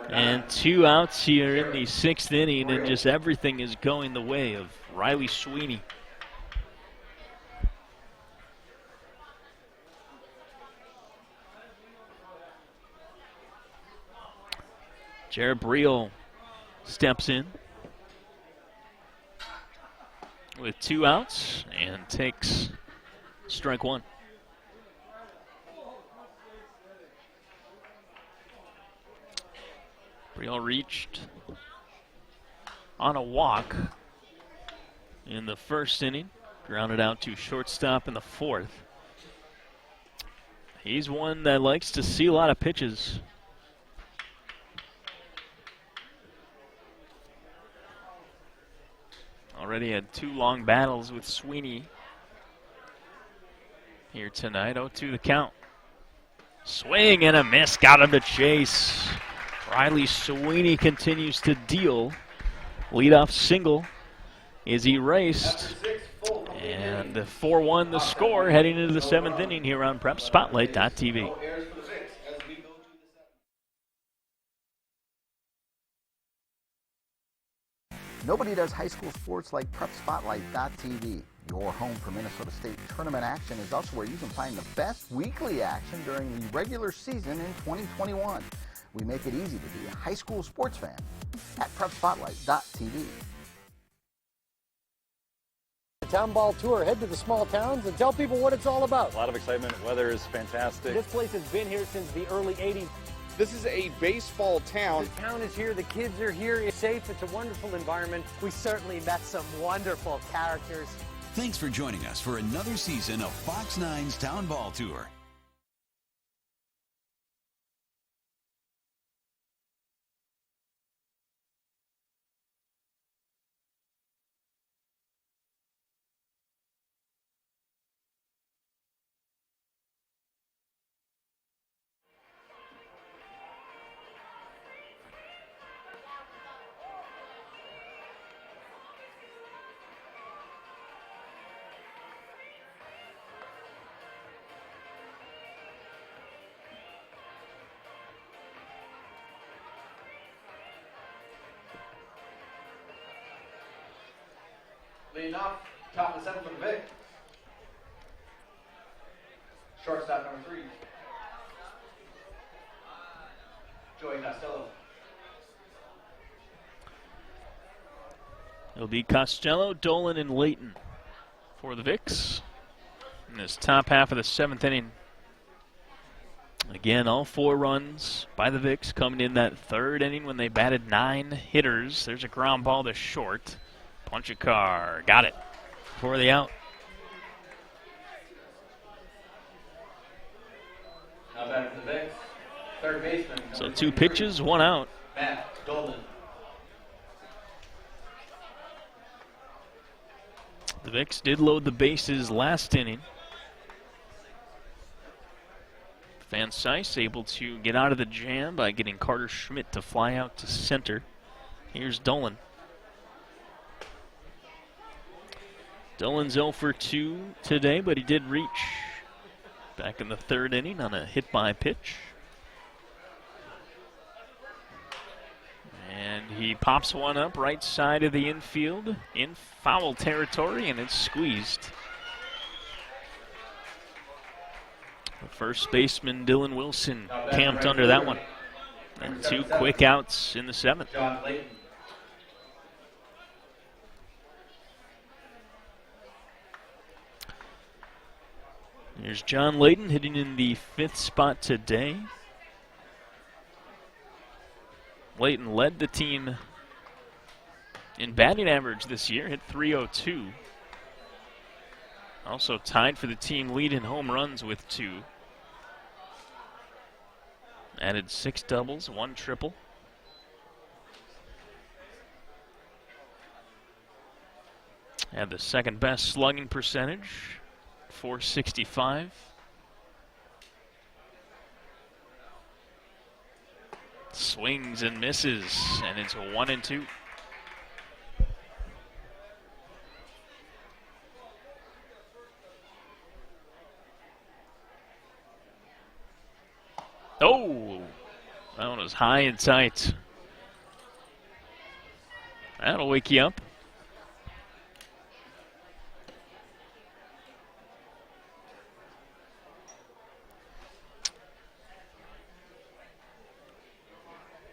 Speaker 3: And 2 outs here in the 6th inning, and just everything is going the way of Riley Sweeney. Jared Briel steps in with 2 outs and takes strike 1. Briel reached on a walk in the 1st inning, grounded out to shortstop in the 4th. He's one that likes to see a lot of pitches. Already had 2 long battles with Sweeney here tonight. 0-2 the count. Swing and a miss. Got him to chase. Riley Sweeney continues to deal. Leadoff single is erased. And the 4-1 the score heading into the 7th inning here on PrepSpotlight.tv.
Speaker 7: Nobody does high school sports like PrepSpotlight.tv. Your home for Minnesota State tournament action is also where you can find the best weekly action during the regular season in 2021. We make it easy to be a high school sports fan at PrepSpotlight.tv.
Speaker 5: The Town Ball Tour. Head to the small towns and tell people what it's all about.
Speaker 9: A lot of excitement. Weather is fantastic.
Speaker 5: This place has been here since the early 80s.
Speaker 10: This is a baseball town.
Speaker 5: The town is here. The kids are here. It's safe. It's a wonderful environment. We certainly met some wonderful characters.
Speaker 11: Thanks for joining us for another season of Fox 9's Town Ball Tour.
Speaker 8: Leading off, top of the 7th for the Vic. Shortstop number 3. Joey Costello.
Speaker 3: It'll be Costello, Dolan, and Layton for the Vicks in this top half of the 7th inning. Again, all 4 runs by the Vicks coming in that 3rd inning when they batted 9 hitters. There's a ground ball to short. Punchakar got it for the out.
Speaker 8: Now back to the Vicks. Third baseman.
Speaker 3: So 2 pitches, 1 out.
Speaker 8: Matt Dolan.
Speaker 3: The Vicks did load the bases last inning. Van Cise able to get out of the jam by getting Carter Schmidt to fly out to center. Here's Dolan. Dolan's 0 for 2 today, but he did reach back in the 3rd inning on a hit by pitch. And he pops one up right side of the infield in foul territory, and it's squeezed. The first baseman, Dylan Wilson, camped under that one. And 2 quick outs in the 7th.
Speaker 8: John Layton.
Speaker 3: Here's John Layton hitting in the 5th spot today. Layton led the team in batting average this year, hit .302. Also tied for the team lead in home runs with 2. Added 6 doubles, 1 triple. Had the 2nd best slugging percentage, .465. Swings and misses, and it's 1-2. Oh, that one was high and tight. That'll wake you up.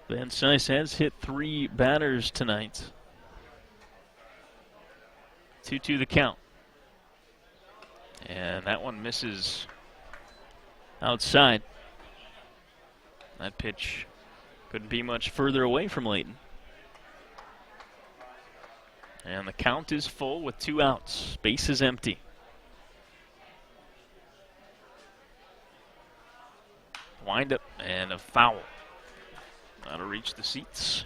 Speaker 3: Van Cise has hit 3 batters tonight. 2-2 the count. And that one misses outside. That pitch couldn't be much further away from Layton. And the count is full with 2 outs. Base is empty. Wind up and a foul. That'll reach the seats.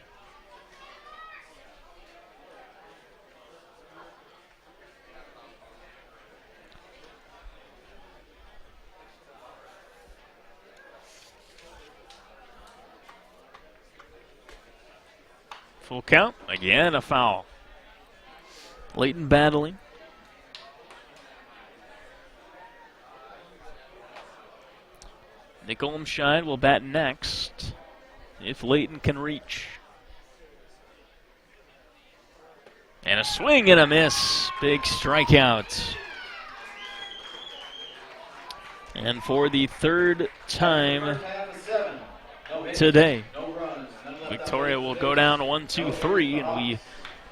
Speaker 3: Full count. Again, a foul. Layton battling. Nick Olmscheid will bat next if Layton can reach. And a swing and a miss. Big strikeout. And for the 3rd time today, Victoria will go down 1-2-3, and we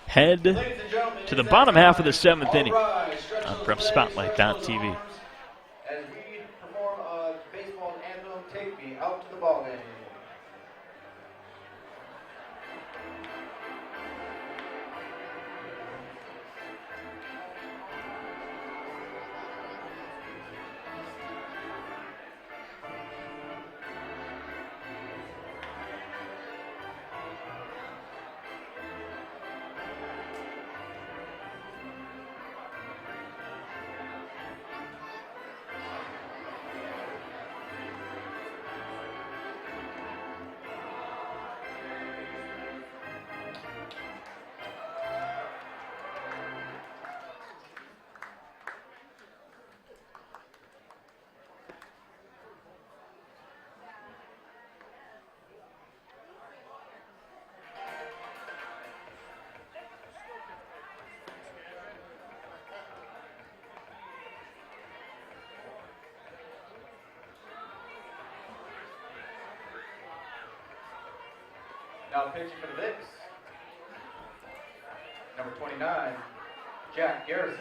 Speaker 3: head to the bottom half of the 7th inning on PrepSpotlight.tv.
Speaker 8: As we perform a baseball anthem, Take Me Out to the Ball Game. Now pitching for the Vicks. Number 29, Jack Garrison.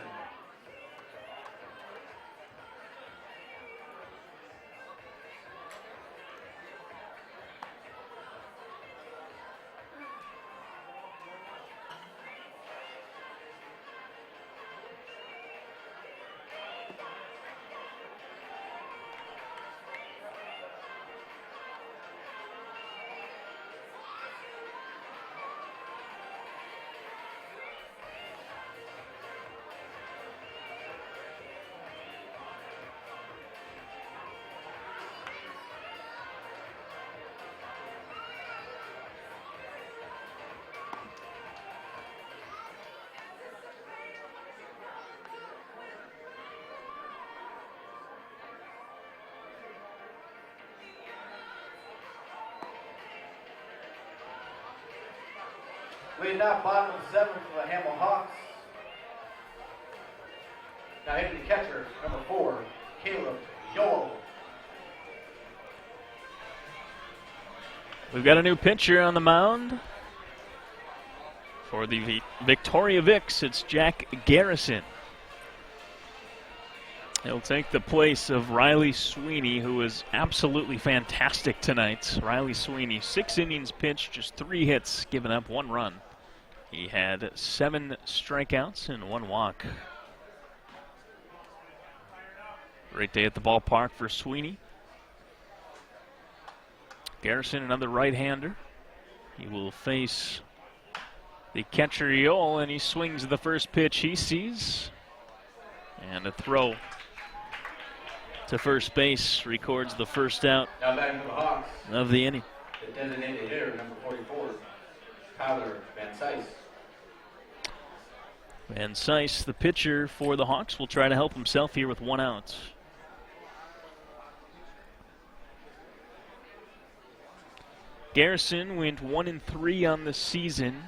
Speaker 8: Leading out bottom of the seventh for the Hamel Hawks. Now hitting the catcher, number 4, Caleb Yoel.
Speaker 3: We've got a new pitcher on the mound. For the Victoria Vicks, it's Jack Garrison. He'll take the place of Riley Sweeney, who was absolutely fantastic tonight. Riley Sweeney, 6 innings pitched, just 3 hits, giving up 1 run. He had 7 strikeouts and 1 walk. Great day at the ballpark for Sweeney. Garrison, another right-hander. He will face the catcher Yoel, and he swings the first pitch he sees. And a throw to first base records the first out
Speaker 8: Now back to the Hawks.
Speaker 3: of the inning.
Speaker 8: The designated hitter, number 44, Tyler Van Sice.
Speaker 3: Van Sice, the pitcher for the Hawks, will try to help himself here with 1 out. Garrison went 1-3 on the season.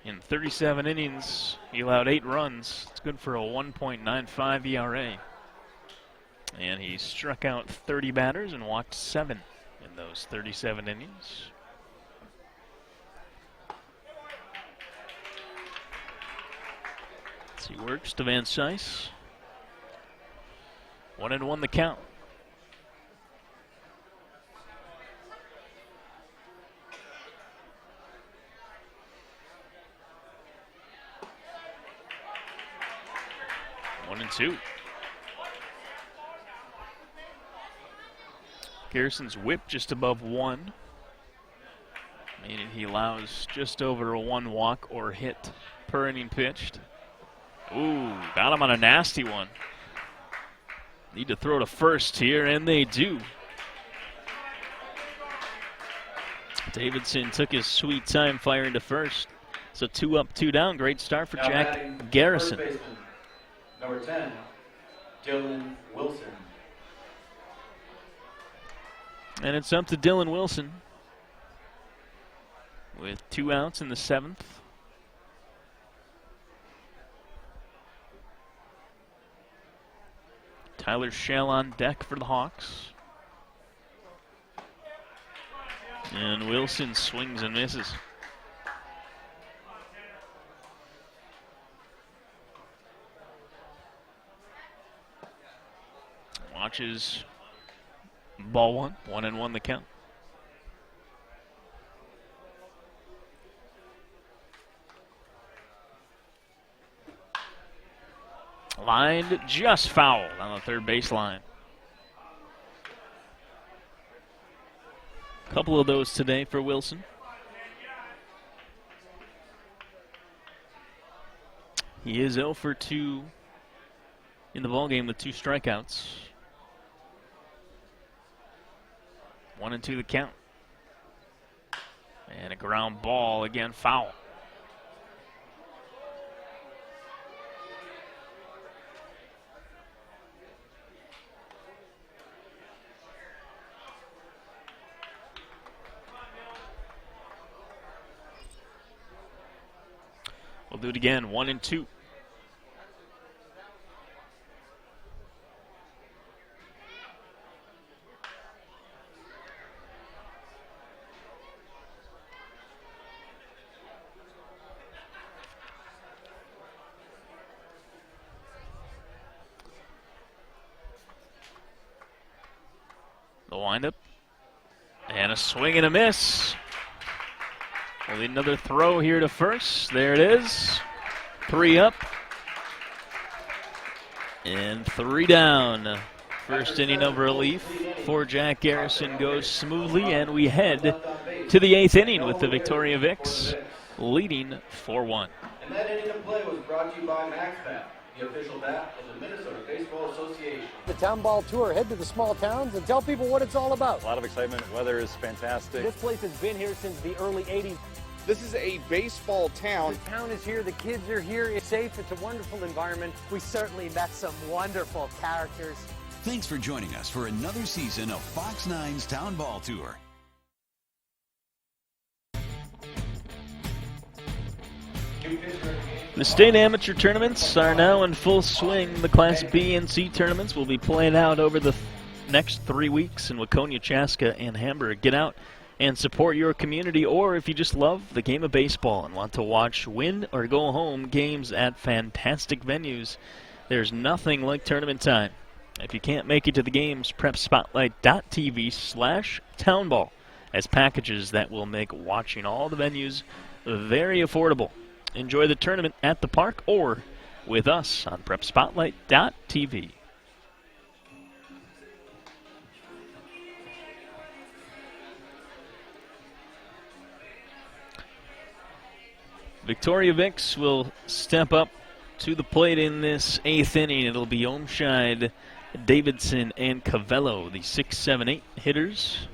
Speaker 3: In 37 innings, he allowed 8 runs. It's good for a 1.95 ERA. And he struck out 30 batters and walked 7 in those 37 innings. He works to Van Sice. 1-1 the count. One and 2. Garrison's whip just above 1, meaning he allows just over a 1 walk or hit per inning pitched. Ooh, got him on a nasty one. Need to throw to first here, and they do. Davidson took his sweet time firing to first. So 2 up, 2 down. Great start for
Speaker 8: Now
Speaker 3: Jack Garrison.
Speaker 8: First baseman, number 10, Dylan Wilson.
Speaker 3: And it's up to Dylan Wilson with 2 outs in the 7th. Tyler Shell on deck for the Hawks. And Wilson swings and misses. Watches ball 1, 1-1 the count. Lined just foul on the third baseline. A couple of those today for Wilson. He is 0 for 2 in the ballgame with 2 strikeouts. 1-2 the count. And a ground ball, again foul. We'll do it again, 1-2. The windup. And a swing and a miss. We'll need another throw here to first. There it is. 3 up. And 3 down. First inning of relief for Jack Garrison goes smoothly, and we head to the 8th inning with the Victoria Vics leading 4-1.
Speaker 8: And that inning of play was brought to you by MaxBat, the official bat of the Minnesota Baseball Association.
Speaker 5: The Town Ball Tour, head to the small towns and tell people what it's all about.
Speaker 9: A lot of excitement. Weather is fantastic.
Speaker 5: This place has been here since the early 80s.
Speaker 10: This is a baseball town.
Speaker 5: The town is here, the kids are here, it's safe, it's a wonderful environment. We certainly met some wonderful characters.
Speaker 11: Thanks for joining us for another season of Fox 9's Town Ball Tour.
Speaker 3: The state amateur tournaments are now in full swing. The Class B and C tournaments will be played out over the next 3 weeks in Waconia, Chaska, and Hamburg. Get out and support your community, or if you just love the game of baseball and want to watch win or go home games at fantastic venues, there's nothing like tournament time. If you can't make it to the games, prepspotlight.tv/townball as packages that will make watching all the venues very affordable. Enjoy the tournament at the park or with us on prepspotlight.tv. Victoria Vics will step up to the plate in this 8th inning. It'll be Omscheid, Davidson, and Cavello, the 6, 7, 8 hitters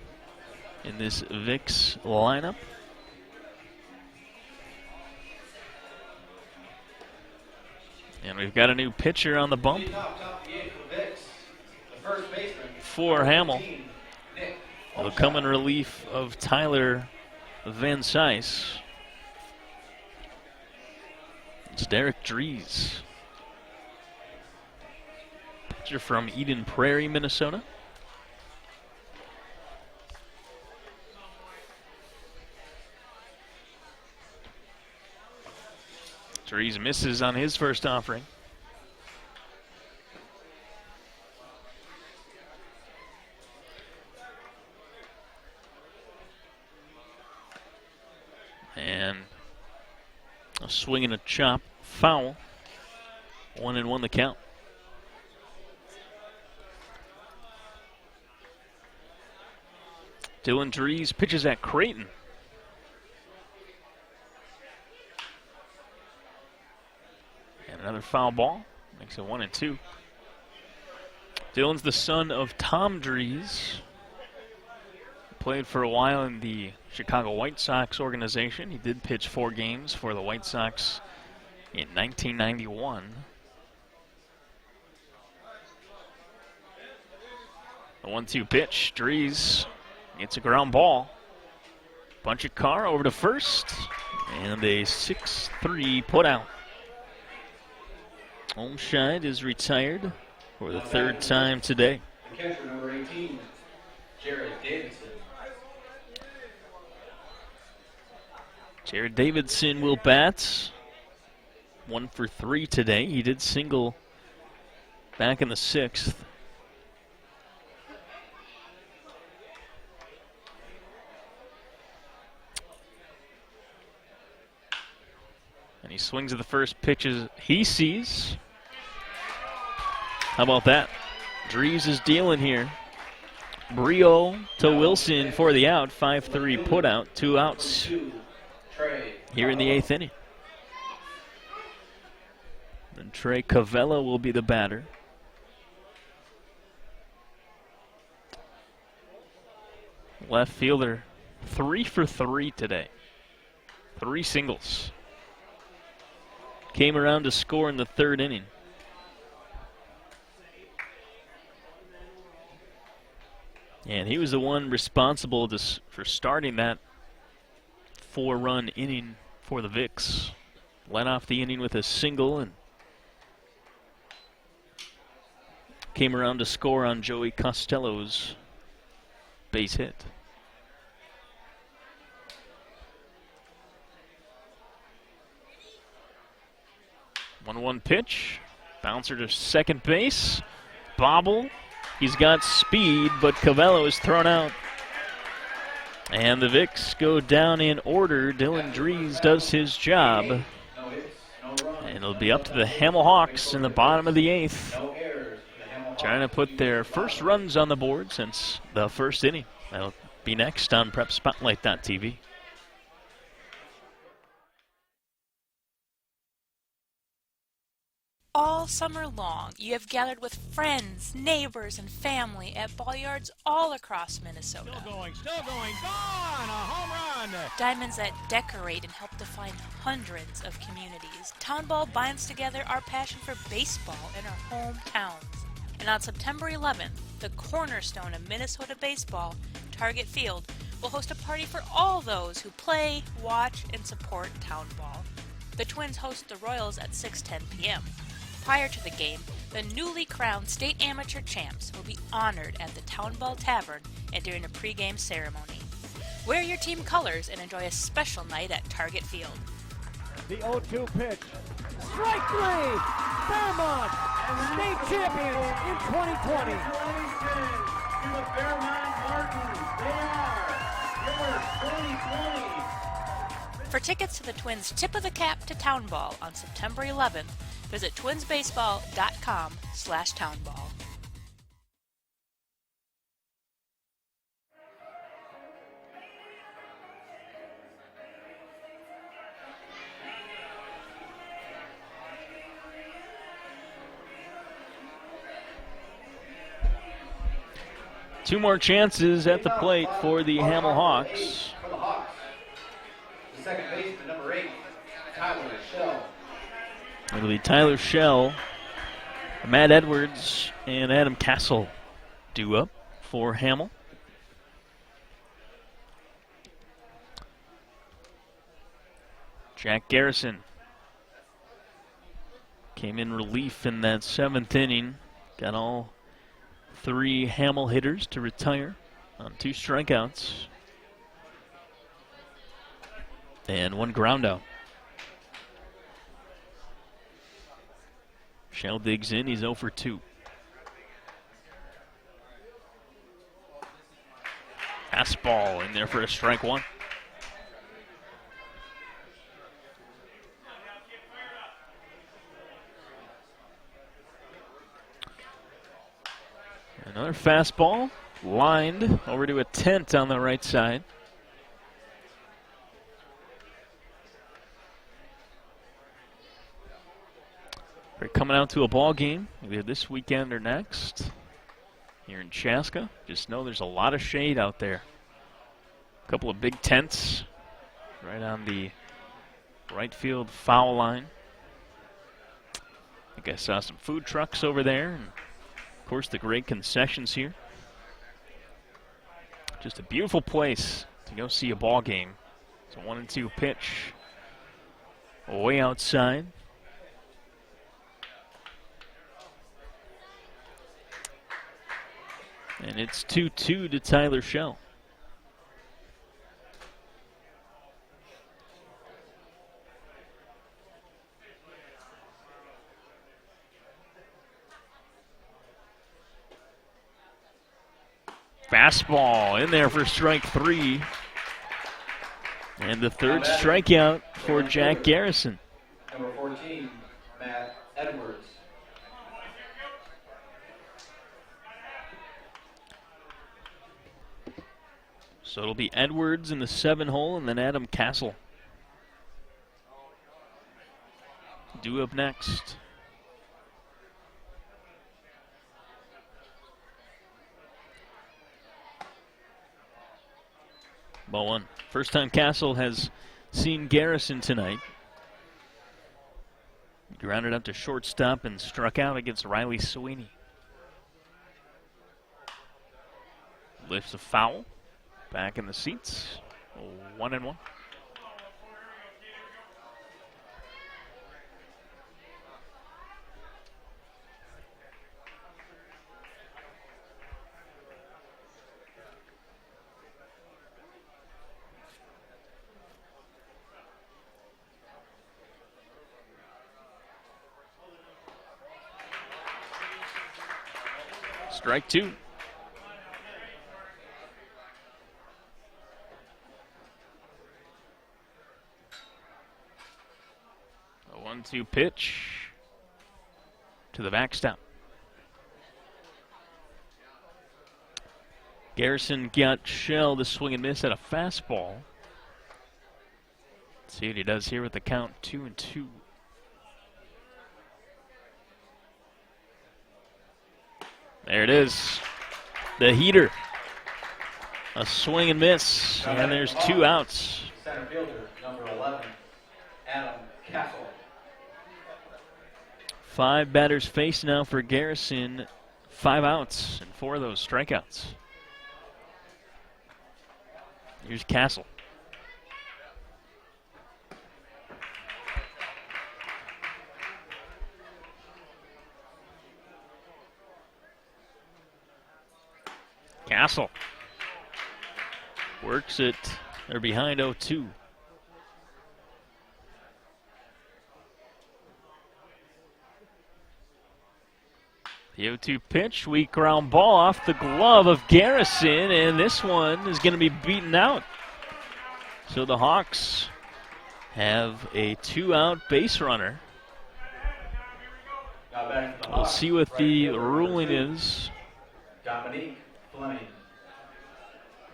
Speaker 3: in this Vics lineup. And we've got a new pitcher on the bump for Hamel. It'll come in relief of Tyler Van Cise. It's Derek Dries, pitcher from Eden Prairie, Minnesota. Dries misses on his first offering. And a swing and a chop, foul. 1-1 the count. Dylan Dries pitches at Creighton. And another foul ball. Makes it 1-2. Dylan's the son of Tom Dries. Played for a while in the Chicago White Sox organization. He did pitch 4 games for the White Sox in 1991. The 1-2 pitch. Dries gets a ground ball. Bunch of car over to first. And a 6-3 put out. Omscheid is retired for the 3rd time today.
Speaker 8: The catcher, number 18, Jared Davidson.
Speaker 3: Jared Davidson will bat. 1 for 3 today. He did single back in the 6th. And he swings at the first pitches he sees. How about that? Dries is dealing here. Brio to Wilson for the out. 5-3 put out. 2 outs here in the 8th inning. And Trey Cavello will be the batter. Left fielder 3 for 3 today. 3 singles. Came around to score in the 3rd inning. And he was the one responsible for starting that 4-run inning for the Vics. Led off the inning with a single and came around to score on Joey Costello's base hit. 1-1 pitch. Bouncer to second base. Bobble. He's got speed, but Cavello is thrown out. And the Vicks go down in order. Dylan Dries does his job. And it'll be up to the Hamel Hawks in the bottom of the 8th. Trying to put their first runs on the board since the first inning. That'll be next on PrepSpotlight.tv.
Speaker 4: All summer long, you have gathered with friends, neighbors, and family at ball yards all across Minnesota.
Speaker 6: Still going, gone! A home run!
Speaker 4: Diamonds that decorate and help define hundreds of communities. Town Ball binds together our passion for baseball in our hometowns. And on September 11th, the cornerstone of Minnesota baseball, Target Field, will host a party for all those who play, watch, and support Town Ball. The Twins host the Royals at 6:10 p.m. Prior to the game, the newly crowned state amateur champs will be honored at the Town Ball Tavern and during a pregame ceremony. Wear your team colors and enjoy a special night at Target Field.
Speaker 6: The 0-2 pitch. Strike three! Fairmont, state champions in 2020.
Speaker 8: Congratulations to the Fairmont Martins. They are your 2020.
Speaker 4: For tickets to the Twins' Tip of the Cap to Town Ball on September 11th, visit twinsbaseball.com/townball.
Speaker 3: Two more chances at the plate for the Hamel Hawks.
Speaker 1: For the Hawks, the second baseman, number 8, Tyler Shell.
Speaker 3: It'll be Tyler Shell, Matt Edwards, and Adam Castle due up for Hamel. Jack Garrison came in relief in that 7th inning. Got all 3 Hamel hitters to retire on 2 strikeouts. And 1 ground out. Shell digs in, he's 0 for 2. Fastball in there for a strike 1. Another fastball, lined over to a tent on the right side. We're coming out to a ball game either this weekend or next here in Chaska. Just know there's a lot of shade out there. A couple of big tents right on the right field foul line. I think I saw some food trucks over there, and of course the great concessions here. Just a beautiful place to go see a ball game. It's a 1-2 pitch way outside. And it's 2-2 to Tyler Shell. Fastball in there for strike 3. And the third strikeout for Jack Garrison.
Speaker 8: Number 14, Matt Edwards.
Speaker 3: So it'll be Edwards in the 7 hole and then Adam Castle. Due up next. Ball 1. First time Castle has seen Garrison tonight. Grounded up to shortstop and struck out against Riley Sweeney. Lifts a foul. Back in the seats. 1-1. Strike two. A 1-2 pitch to the backstop. Garrison got shelled a swing and miss at a fastball. Let's see what he does here with the count 2-2. There it is. The heater. A swing and miss. And there's 2 outs.
Speaker 8: Center fielder, number 11, Adam Castle.
Speaker 3: 5 batters face now for Garrison. 5 outs and 4 of those strikeouts. Here's Castle. Castle works it. They're behind 0-2. The 0-2 pitch, weak ground ball off the glove of Garrison, and this one is going to be beaten out. So the Hawks have a 2-out base runner. We'll see what the ruling is.
Speaker 8: Dominique Fleming.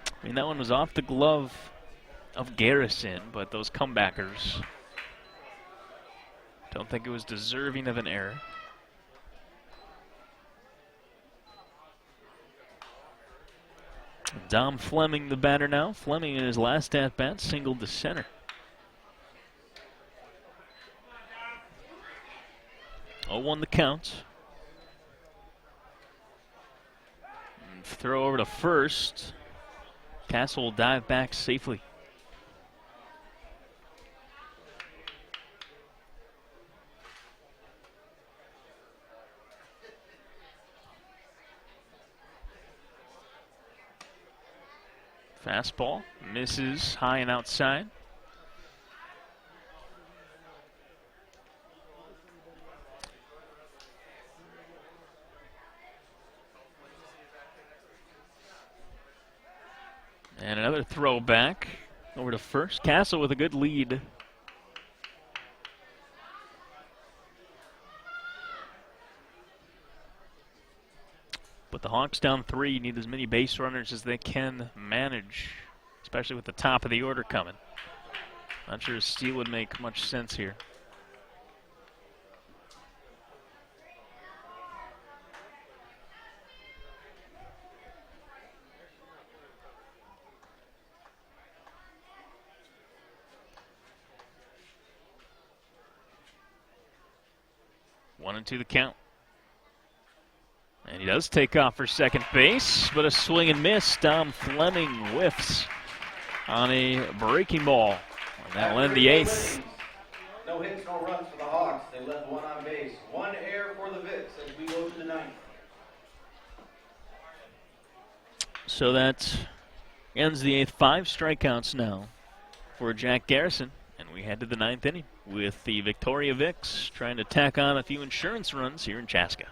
Speaker 3: I mean, that one was off the glove of Garrison, but those comebackers don't think it was deserving of an error. Dom Fleming, the batter now. Fleming in his last at-bat singled to center. Oh, 0-1 the count. And throw over to first. Castle will dive back safely. Fastball misses high and outside. And another throw back over to first. Castle with a good lead. But the Hawks down 3 need as many base runners as they can manage, especially with the top of the order coming. Not sure a steal would make much sense here. One and two the count. And he does take off for second base, but a swing and miss. Dom Fleming whiffs on a breaking ball. And that'll end the 8th.
Speaker 8: No hits, no runs for the Hawks. They left 1 on base. 1 error for the Vicks as we go to the 9th.
Speaker 3: So that ends the 8th. 5 strikeouts now for Jack Garrison. And we head to the 9th inning with the Victoria Vicks trying to tack on a few insurance runs here in Chaska.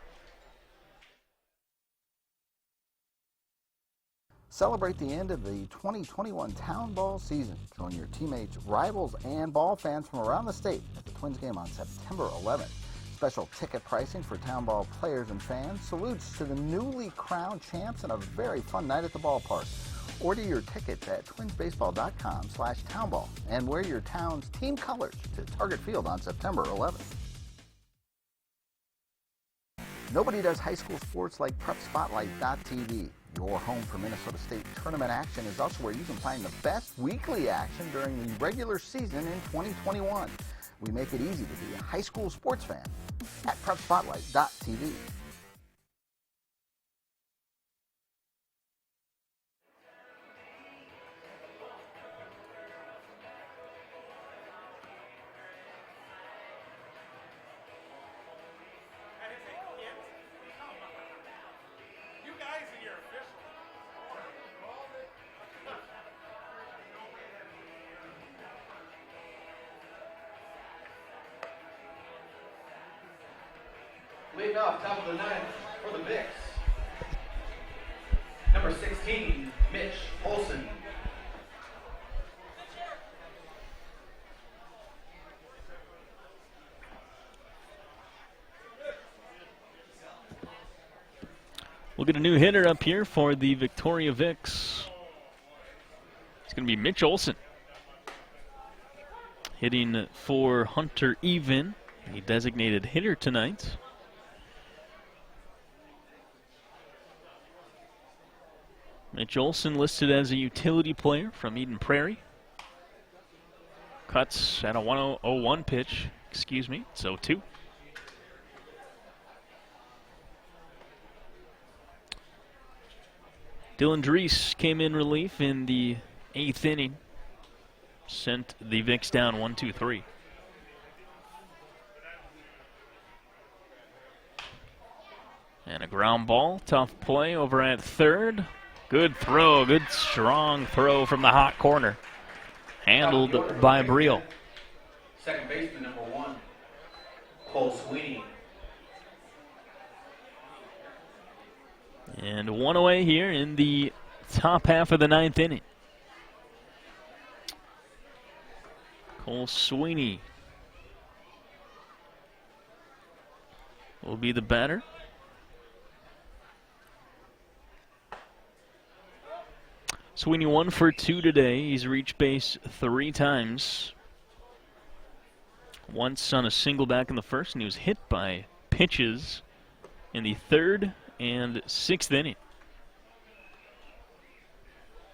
Speaker 7: Celebrate the end of the 2021 Town Ball season. Join your teammates, rivals, and ball fans from around the state at the Twins game on September 11th. Special ticket pricing for Town Ball players and fans. Salutes to the newly crowned champs and a very fun night at the ballpark. Order your tickets at twinsbaseball.com/townball and wear your town's team colors to Target Field on September 11th. Nobody does high school sports like PrepSpotlight.tv. Your home for Minnesota State tournament action is also where you can find the best weekly action during the regular season in 2021. We make it easy to be a high school sports fan at PrepSpotlight.tv.
Speaker 8: Leading off top of the 9th for the Vicks,
Speaker 3: We'll get a new hitter up here for the Victoria Vics. It's going to be Mitch Olson. Hitting for Hunter Even, a designated hitter tonight. Mitch Olson listed as a utility player from Eden Prairie. Cuts at a 101 pitch. Excuse me, it's 0-2. Dylan Drees came in relief in the 8th inning. Sent the Vics down 1-2-3. And a ground ball. Tough play over at third. Good throw. Good strong throw from the hot corner. Handled by Briel.
Speaker 8: Second baseman, number 1, Cole Sweeney.
Speaker 3: And one away here in the top half of the 9th inning. Cole Sweeney will be the batter. Sweeney 1 for 2 today. He's reached base 3 times. Once on a single back in the first, and he was hit by pitches in the 3rd and 6th inning.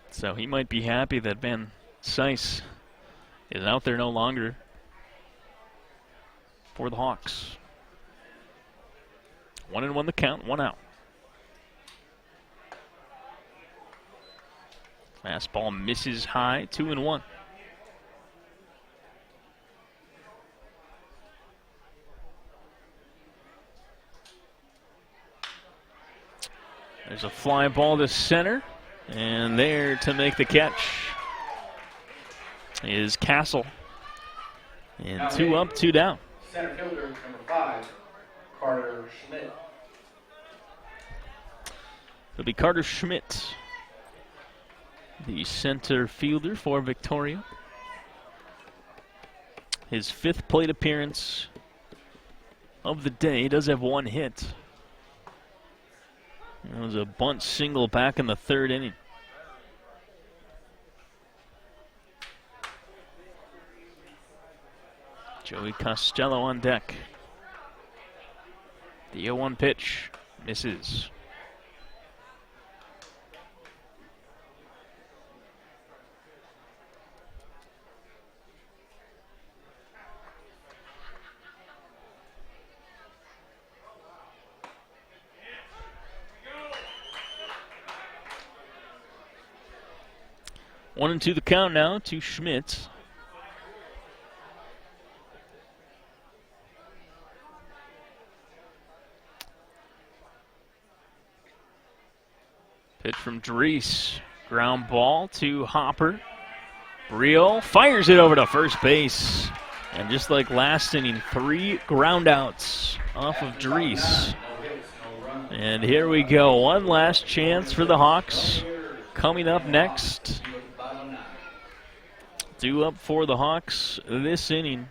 Speaker 3: So he might be happy that Van Cise is out there no longer for the Hawks. 1-1 the count, 1 out. Fastball misses high, 2-1. There's a fly ball to center, and there to make the catch is Castle. And 2 up, 2 down.
Speaker 8: Center fielder, number 5, Carter Schmidt.
Speaker 3: It'll be Carter Schmidt, the center fielder for Victoria. His 5th plate appearance of the day. He does have 1 hit. It was a bunt single back in the 3rd inning. Joey Costello on deck. The 0-1 pitch misses. One and 2 the count now to Schmidt. Pitch from Drees. Ground ball to Hopper. Briel fires it over to first base. And just like last inning, 3 ground outs off of Drees. And here we go. One last chance for the Hawks. Coming up next. 2 up for the Hawks this inning.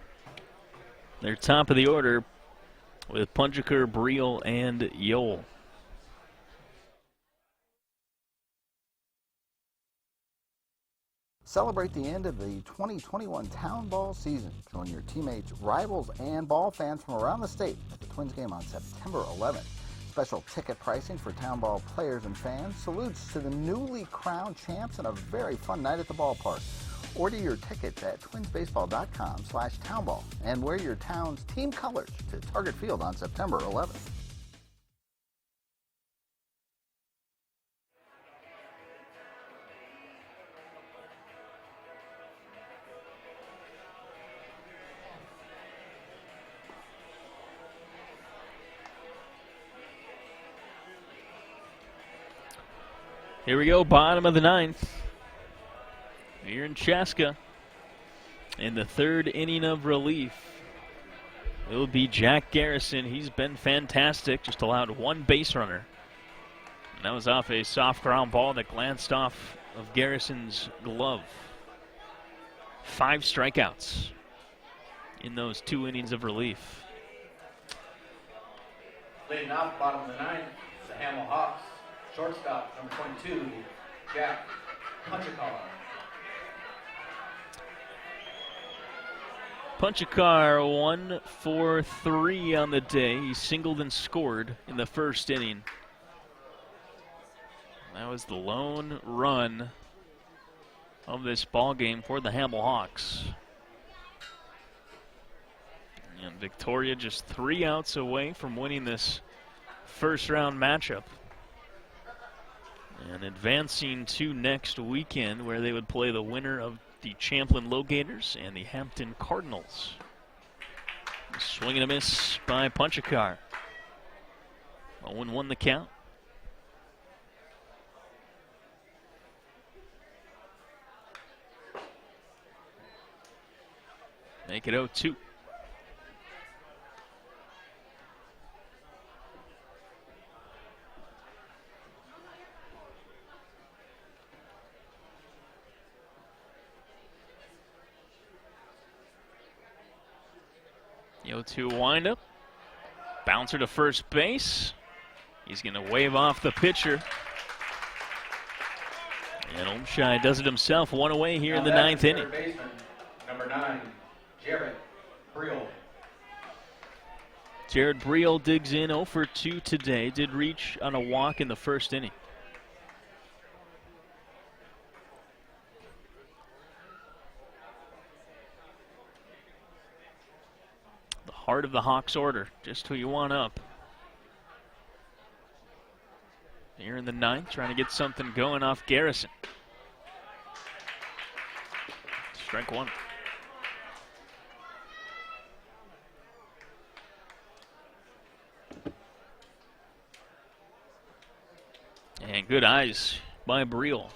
Speaker 3: They're top of the order with Punjaker, Briel, and Yole.
Speaker 7: Celebrate the end of the 2021 Town Ball season. Join your teammates, rivals, and ball fans from around the state at the Twins game on September 11th. Special ticket pricing for Town Ball players and fans. Salutes to the newly crowned champs and a very fun night at the ballpark. Order your tickets at twinsbaseball.com/townball and wear your town's team colors to Target Field on September 11th.
Speaker 3: Here we go, bottom of the 9th. Here in Chaska. In the 3rd inning of relief, it will be Jack Garrison. He's been fantastic, just allowed 1 base runner. And that was off a soft ground ball that glanced off of Garrison's glove. 5 strikeouts in those 2 innings of relief.
Speaker 8: Leading off bottom of the 9th, the Hamel Hawks. Shortstop, number 22, Jack Punchakala.
Speaker 3: Punchakar 1 for 3 on the day. He singled and scored in the first inning. That was the lone run of this ball game for the Hamel Hawks. And Victoria just 3 outs away from winning this first round matchup and advancing to next weekend, where they would play the winner of the Champlin Low-Gators and the Hampton Cardinals. Swing and a miss by Punchakar. 0-1 the count. Make it 0-2. The 0-2 windup. Bouncer to first base. He's going to wave off the pitcher. And Olmshy does it himself. 1 away here in the 9th inning.
Speaker 8: Baseman, number 9, Jared Briel.
Speaker 3: Jared Briel digs in 0 for 2 today. Did reach on a walk in the first inning. The heart of the Hawks order, just who you want up. Here in the 9th, trying to get something going off Garrison. Strike 1. And good eyes by Briel.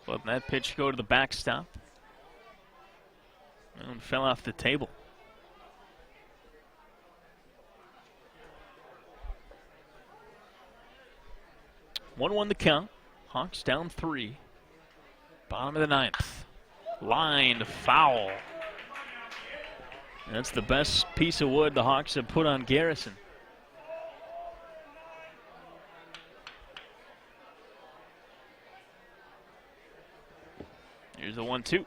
Speaker 3: Letting that pitch go to the backstop. And fell off the table. One the count. Hawks down 3. Bottom of the 9th. Lined foul. That's the best piece of wood the Hawks have put on Garrison. Here's the 1-2.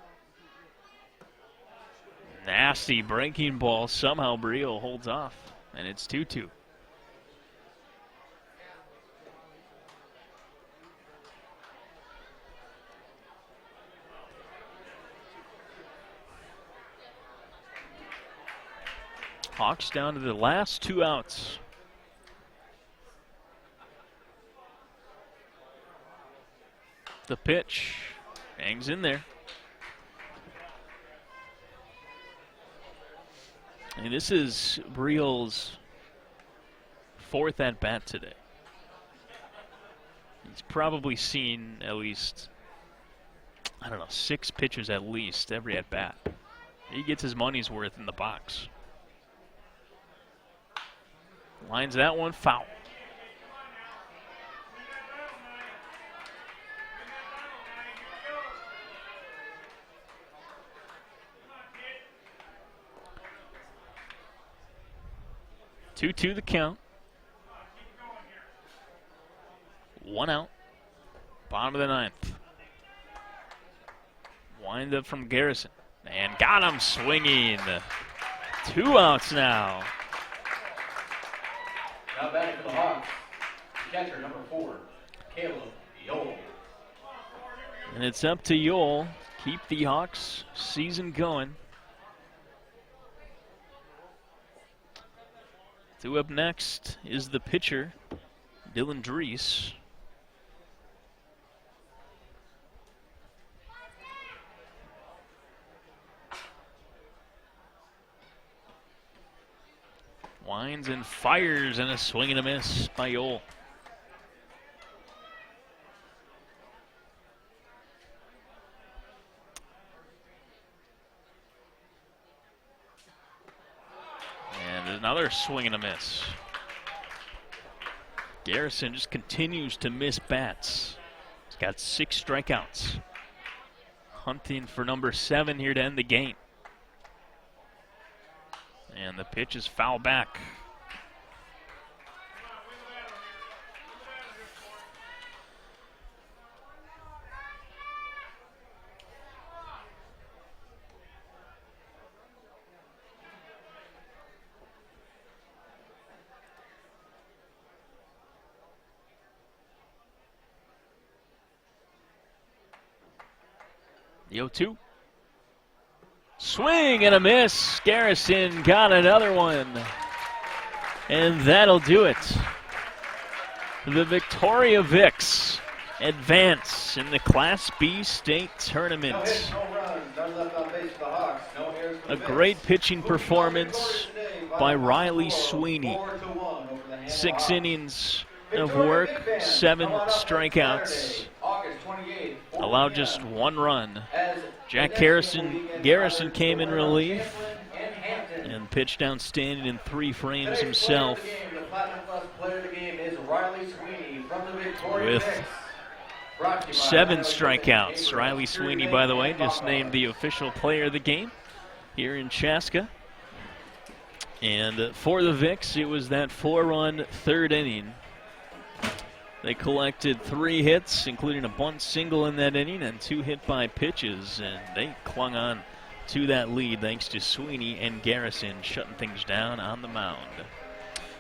Speaker 3: Nasty breaking ball. Somehow Briel holds off. And it's 2-2. Hawks down to the last 2 outs. The pitch hangs in there. And this is Briel's 4th at bat today. He's probably seen at least, 6 pitches at least every at bat. He gets his money's worth in the box. Lines that one foul. Two the count. 1 out. Bottom of the 9th. Wind up from Garrison. And got him swinging. 2 outs now.
Speaker 8: Now batting for the Hawks, catcher number 4, Caleb Yole.
Speaker 3: And it's up to Yole. Keep the Hawks season going. 2 up next is the pitcher, Dylan Drees. Winds and fires, and a swing and a miss by Yole. And another swing and a miss. Garrison just continues to miss bats. He's got 6 strikeouts. Hunting for number 7 here to end the game. And the pitch is foul back. The 0-2. Swing and a miss. Garrison got another one. And that'll do it. The Victoria Vics advance in the Class B state tournament. A great pitching performance by Riley Sweeney. 6 innings of work, 7 strikeouts. Allowed just 1 run. Jack Garrison came in relief and pitched outstanding in 3 frames himself. With 7 strikeouts. Riley Sweeney, by the way, just named the official player of the game here in Chaska. And for the Vics, it was that 4-run 3rd inning. They collected 3 hits, including a bunt single in that inning and 2 hit-by pitches, and they clung on to that lead thanks to Sweeney and Garrison shutting things down on the mound.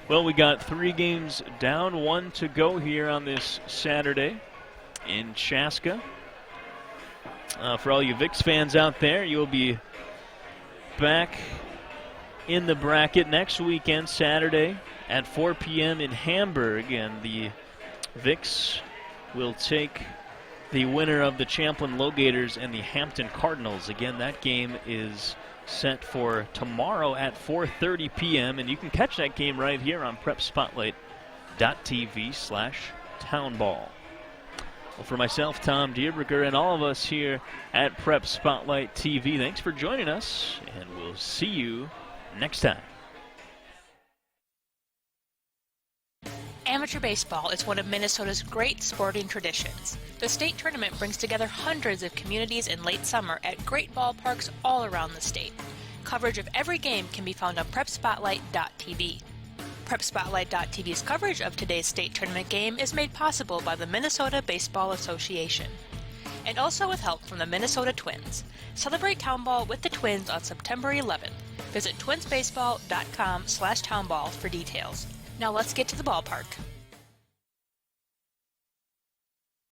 Speaker 3: Well, we got 3 games down, 1 to go here on this Saturday in Chaska. For all you Vics fans out there, you'll be back in the bracket next weekend, Saturday at 4 p.m. in Hamburg, and the Vics will take the winner of the Champlin Low-Gators and the Hampton Cardinals. Again, that game is set for tomorrow at 4:30 p.m., and you can catch that game right here on prepspotlight.tv/townball. Well, for myself, Tom Dierberger, and all of us here at Prep Spotlight TV, thanks for joining us, and we'll see you next time.
Speaker 4: Amateur baseball is one of Minnesota's great sporting traditions. The state tournament brings together hundreds of communities in late summer at great ballparks all around the state. Coverage of every game can be found on prepspotlight.tv. PrepSpotlight.tv's coverage of today's state tournament game is made possible by the Minnesota Baseball Association, and also with help from the Minnesota Twins. Celebrate Townball with the Twins on September 11th. Visit twinsbaseball.com/townball for details. Now let's get to the ballpark.